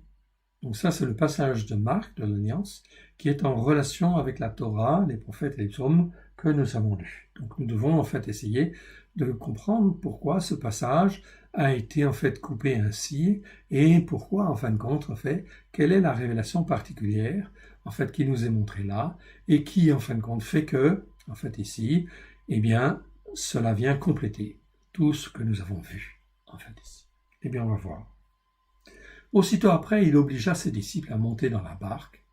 donc ça c'est le passage de Marc, de l'Alliance, qui est en relation avec la Torah, les prophètes et les psaumes que nous avons lus. Donc nous devons en fait essayer de comprendre pourquoi ce passage a été en fait coupé ainsi et pourquoi en fin de compte, en fait, quelle est la révélation particulière en fait qui nous est montrée là et qui en fin de compte fait que, en fait ici, eh bien, cela vient compléter tout ce que nous avons vu en fait ici. Eh bien, on va voir. Aussitôt après, il obligea ses disciples à monter dans la barque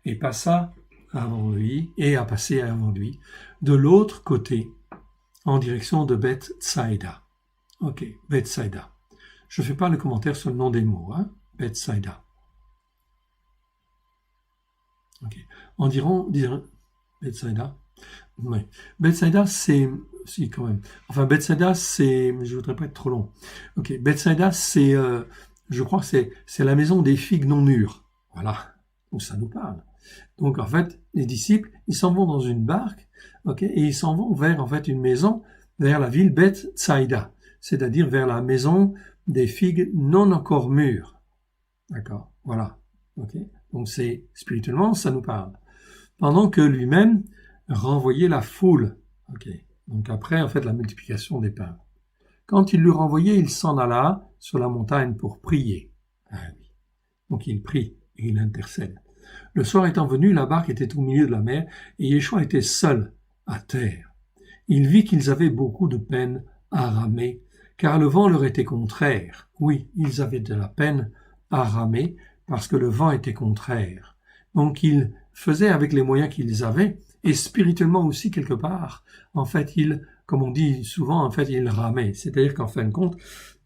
et passa avant lui et à passer avant lui de l'autre côté en direction de Bethsaïda. Ok, Bethsaïda. Je ne fais pas le commentaire sur le nom des mots, hein? Bethsaïda. Ok. En disant Bethsaïda. Oui. Bethsaïda, c'est si quand même. Enfin, Bethsaïda, c'est. Je voudrais pas être trop long. Ok. Bethsaïda, c'est. Je crois que c'est la maison des figues non mûres. Voilà. Donc ça nous parle. Donc en fait, les disciples, ils s'en vont dans une barque, ok, et ils s'en vont vers en fait une maison, vers la ville Bethsaïda, c'est-à-dire vers la maison des figues non encore mûres. D'accord. Voilà. Ok. Donc c'est spirituellement, ça nous parle. Pendant que lui-même renvoyait la foule. Ok. Donc après, en fait, la multiplication des pains. Quand il l'eut renvoyé, il s'en alla sur la montagne pour prier. Ah oui. Donc il prie et il intercède. Le soir étant venu, la barque était au milieu de la mer et Yeshua était seul à terre. Il vit qu'ils avaient beaucoup de peine à ramer, car le vent leur était contraire. Oui, ils avaient de la peine à ramer parce que le vent était contraire. Donc ils faisaient avec les moyens qu'ils avaient et spirituellement aussi quelque part. En fait, comme on dit souvent, en fait, ils ramaient. C'est-à-dire qu'en fin de compte,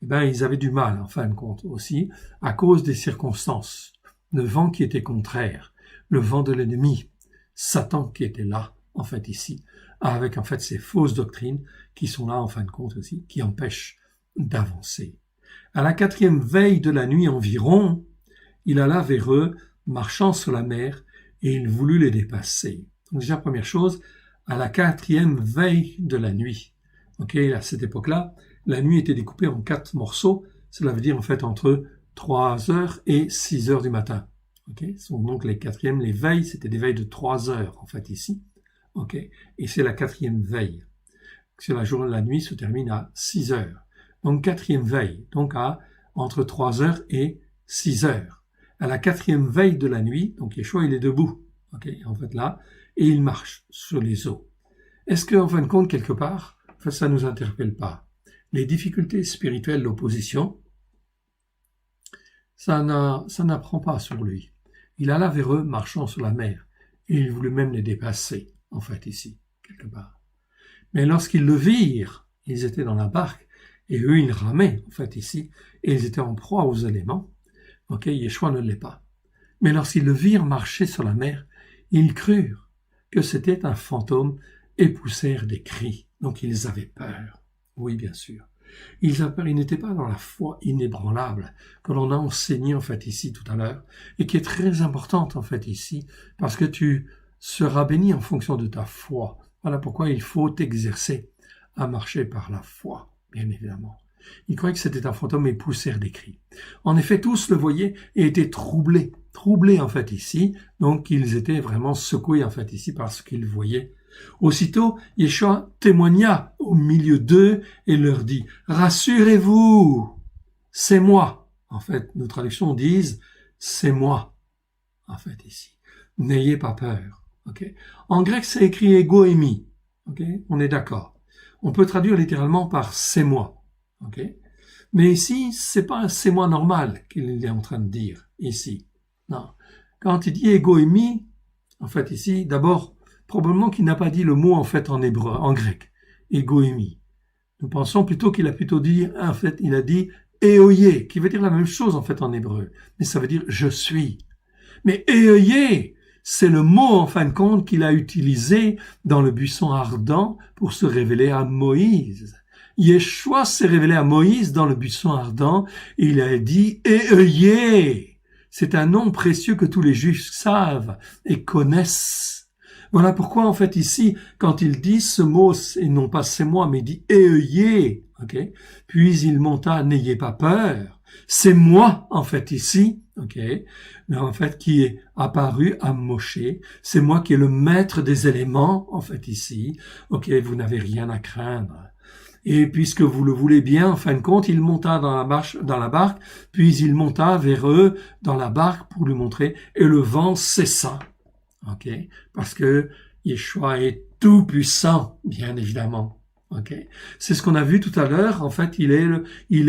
ils avaient du mal, en fin de compte aussi, à cause des circonstances. Le vent qui était contraire, le vent de l'ennemi, Satan qui était là, en fait, ici, avec en fait ces fausses doctrines qui sont là, en fin de compte aussi, qui empêchent d'avancer. À la 4e veille de la nuit environ, il alla vers eux, marchant sur la mer, et il voulut les dépasser. Donc déjà, première chose, à la 4e veille de la nuit. Ok, à cette époque-là, la nuit était découpée en 4 morceaux, cela veut dire en fait entre 3 heures et 6 heures du matin. Ok, donc les 4e, les veilles, c'était des veilles de 3 heures en fait ici. Ok, et c'est la 4e veille. C'est la nuit se termine à 6 heures. Donc 4e veille, donc entre 3 heures et 6 heures. À la 4e veille de la nuit, donc Yeshua il est debout, ok, en fait là, et il marche sur les eaux. Est-ce qu'en fin de compte quelque part, en fait, ça nous interpelle pas? Les difficultés spirituelles, l'opposition, ça n'apprend pas sur lui. Il alla vers eux, marchant sur la mer, et il voulut même les dépasser, en fait, ici, quelque part. Mais lorsqu'ils le virent, ils étaient dans la barque, et eux, ils ramaient, en fait, ici, et ils étaient en proie aux éléments. Ok, Yeshua ne l'est pas. Mais lorsqu'ils le virent marcher sur la mer, ils crurent que c'était un fantôme et poussèrent des cris. Donc ils avaient peur. Oui, bien sûr. Ils n'étaient pas dans la foi inébranlable que l'on a enseigné en fait ici tout à l'heure et qui est très importante en fait ici parce que tu seras béni en fonction de ta foi. Voilà pourquoi il faut t'exercer à marcher par la foi, bien évidemment. Ils croyaient que c'était un fantôme et poussèrent des cris. En effet, tous le voyaient et étaient troublés en fait ici, donc ils étaient vraiment secoués en fait ici par ce qu'ils voyaient. Aussitôt, Yeshua témoigna au milieu d'eux et leur dit « Rassurez-vous, c'est moi ». En fait, nos traductions disent « c'est moi ». En fait ici, n'ayez pas peur. Okay. En grec, c'est écrit « ego émi ». Okay. On est d'accord. On peut traduire littéralement par « c'est moi ». Okay. Mais ici, c'est pas un c'est moi normal qu'il est en train de dire ici. Non. Quand il dit ego émi, en fait ici, d'abord, probablement qu'il n'a pas dit le mot en fait en hébreu, en grec, ego émi. Nous pensons plutôt qu'il a plutôt dit, en fait, il a dit eoye, qui veut dire la même chose en fait en hébreu, mais ça veut dire je suis. Mais eoye, c'est le mot en fin de compte qu'il a utilisé dans le buisson ardent pour se révéler à Moïse. Yeshua s'est révélé à Moïse dans le buisson ardent et il a dit « Eoye ». C'est un nom précieux que tous les Juifs savent et connaissent. Voilà pourquoi, en fait, ici, quand il dit ce mot, et non pas c'est moi, mais il dit ayez, ok? Puis il monta, n'ayez pas peur. C'est moi, en fait, ici, ok? Mais en fait, qui est apparu à Moshe. C'est moi qui est le maître des éléments, en fait, ici. Ok, vous n'avez rien à craindre. Et puisque vous le voulez bien, en fin de compte, il monta dans la barque, puis il monta vers eux dans la barque pour lui montrer, et le vent cessa. Ok, parce que Yeshua est tout puissant, bien évidemment. Ok, c'est ce qu'on a vu tout à l'heure. En fait, il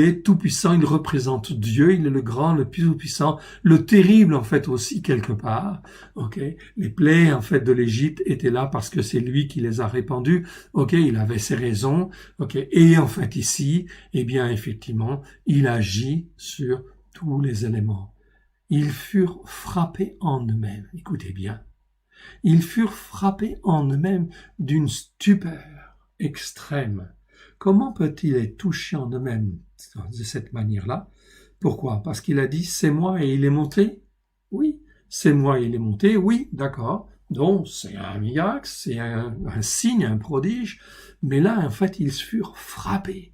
est tout puissant. Il représente Dieu. Il est le grand, le plus puissant, le terrible en fait aussi quelque part. Ok, les plaies en fait de l'Égypte étaient là parce que c'est lui qui les a répandues. Ok, il avait ses raisons. Ok, et en fait ici, eh bien effectivement, il agit sur tous les éléments. Ils furent frappés en eux-mêmes. Écoutez bien. Ils furent frappés en eux-mêmes d'une stupeur extrême. Comment peut-il être touché en eux-mêmes de cette manière-là? Pourquoi? Parce qu'il a dit, c'est moi et il est monté? Oui, c'est moi et il est monté, oui, d'accord. Donc, c'est un miracle, c'est un signe, un prodige. Mais là, en fait, ils furent frappés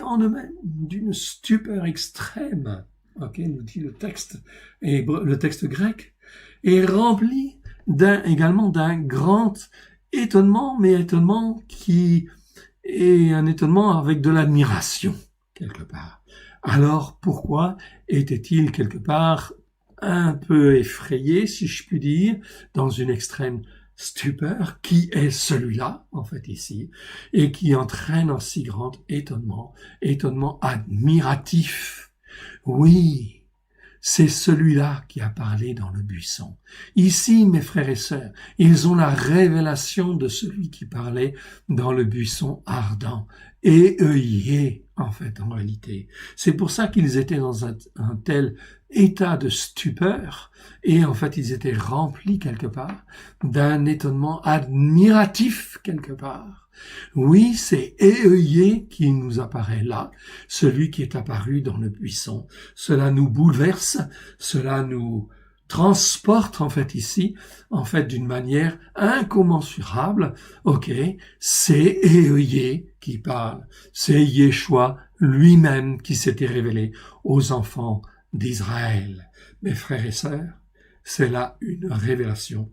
en eux-mêmes d'une stupeur extrême. Ok, nous dit le texte grec, et remplis également d'un grand étonnement, mais étonnement qui est un étonnement avec de l'admiration, quelque part. Alors, pourquoi était-il quelque part un peu effrayé, si je puis dire, dans une extrême stupeur, qui est celui-là, en fait, ici, et qui entraîne un si grand étonnement admiratif. Oui, c'est celui-là qui a parlé dans le buisson. Ici, mes frères et sœurs, ils ont la révélation de celui qui parlait dans le buisson ardent et œillé, en fait, en réalité. C'est pour ça qu'ils étaient dans un tel état de stupeur et en fait, ils étaient remplis quelque part d'un étonnement admiratif quelque part. Oui, c'est œillé qui nous apparaît là, celui qui est apparu dans le buisson. Cela nous bouleverse, cela nous transporte en fait ici, en fait d'une manière incommensurable. Ok, c'est œillé qui parle, c'est Yeshua lui-même qui s'était révélé aux enfants d'Israël. Mes frères et sœurs, c'est là une révélation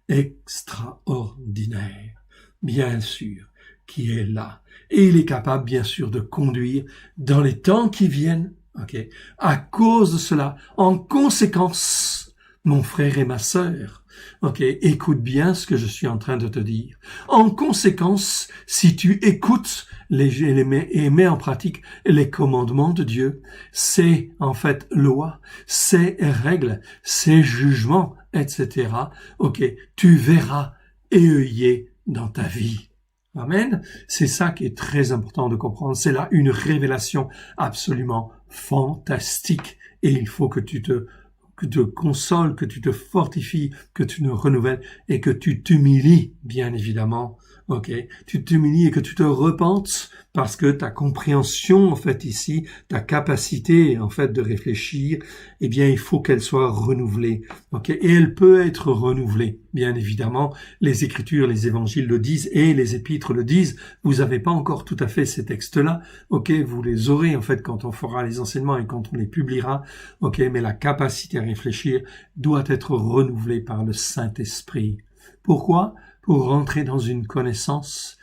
extraordinaire. Bien sûr, qui est là. Et il est capable, bien sûr, de conduire dans les temps qui viennent, ok, à cause de cela, en conséquence, mon frère et ma sœur, ok, écoute bien ce que je suis en train de te dire. En conséquence, si tu écoutes et mets en pratique les commandements de Dieu, c'est en fait loi, c'est règles, c'est jugements, etc. Ok, tu verras œillé dans ta vie. Amen. C'est ça qui est très important de comprendre. C'est là une révélation absolument fantastique. Et il faut que tu te consoles, que tu te fortifies, que tu te renouvelles et que tu t'humilies, bien évidemment. Ok, tu t'humilies et que tu te repentes parce que ta compréhension, en fait, ici, ta capacité, en fait, de réfléchir, eh bien, il faut qu'elle soit renouvelée. Ok, et elle peut être renouvelée, bien évidemment. Les Écritures, les Évangiles le disent et les Épîtres le disent. Vous n'avez pas encore tout à fait ces textes-là. Ok, vous les aurez, en fait, quand on fera les enseignements et quand on les publiera. Ok, mais la capacité à réfléchir doit être renouvelée par le Saint-Esprit. Pourquoi? Pour rentrer dans une connaissance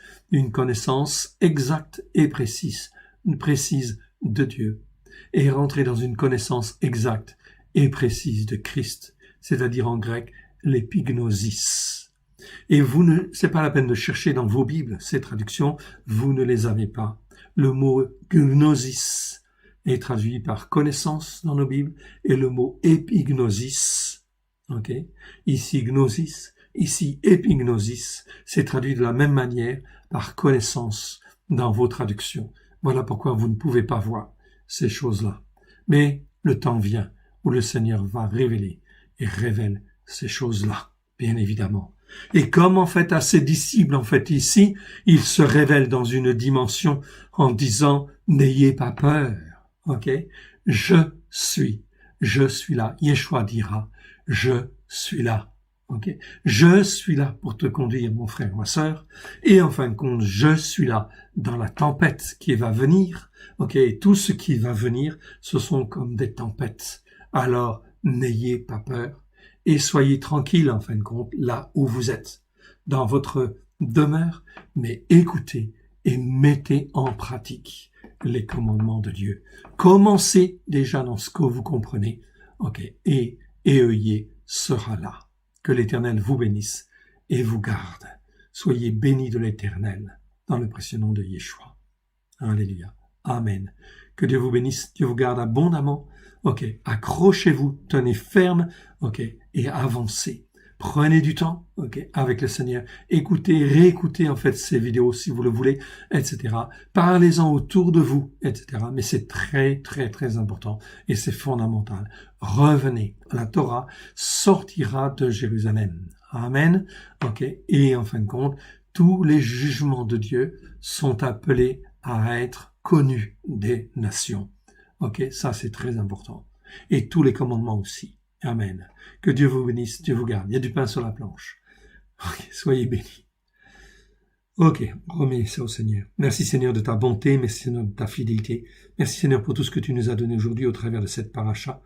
exacte et précise de Dieu, et rentrer dans une connaissance exacte et précise de Christ, c'est-à-dire en grec, l'épignosis. Et c'est pas la peine de chercher dans vos Bibles ces traductions, vous ne les avez pas. Le mot gnosis est traduit par connaissance dans nos Bibles, et le mot épignosis, ok, ici gnosis, ici, épignosis, c'est traduit de la même manière par connaissance dans vos traductions. Voilà pourquoi vous ne pouvez pas voir ces choses-là. Mais le temps vient où le Seigneur va révéler et révèle ces choses-là, bien évidemment. Et comme en fait à ses disciples, en fait ici, il se révèle dans une dimension en disant « N'ayez pas peur, ok? Je suis là. » Yeshua dira « Je suis là. » Ok, je suis là pour te conduire, mon frère, ma sœur, et en fin de compte, je suis là dans la tempête qui va venir. Ok, et tout ce qui va venir, ce sont comme des tempêtes. Alors, n'ayez pas peur et soyez tranquille, en fin de compte, là où vous êtes, dans votre demeure, mais écoutez et mettez en pratique les commandements de Dieu. Commencez déjà dans ce que vous comprenez. Ok, et Œillet sera là. Que l'Éternel vous bénisse et vous garde. Soyez bénis de l'Éternel dans le précieux nom de Yeshua. Alléluia. Amen. Que Dieu vous bénisse, Dieu vous garde abondamment. Ok, accrochez-vous, tenez ferme, ok, et avancez. Prenez du temps, ok, avec le Seigneur. Écoutez, réécoutez en fait ces vidéos si vous le voulez, etc. Parlez-en autour de vous, etc. Mais c'est très, très, très important et c'est fondamental. Revenez. La Torah sortira de Jérusalem. Amen. Ok. Et en fin de compte, tous les jugements de Dieu sont appelés à être connus des nations. Ok, ça c'est très important. Et tous les commandements aussi. Amen. Que Dieu vous bénisse, Dieu vous garde. Il y a du pain sur la planche. Ok, soyez bénis. Ok, remets ça au Seigneur. Merci Seigneur de ta bonté, merci Seigneur de ta fidélité. Merci Seigneur pour tout ce que tu nous as donné aujourd'hui au travers de cette paracha.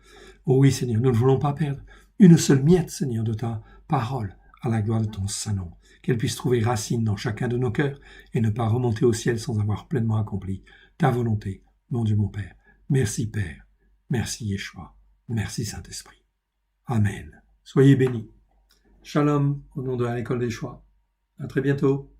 Oh oui Seigneur, nous ne voulons pas perdre une seule miette Seigneur de ta parole à la gloire de ton saint nom. Qu'elle puisse trouver racine dans chacun de nos cœurs et ne pas remonter au ciel sans avoir pleinement accompli ta volonté, mon Dieu mon Père. Merci Père, merci Yeshua, merci Saint-Esprit. Amen. Soyez bénis. Shalom au nom de l'école des choix. À très bientôt.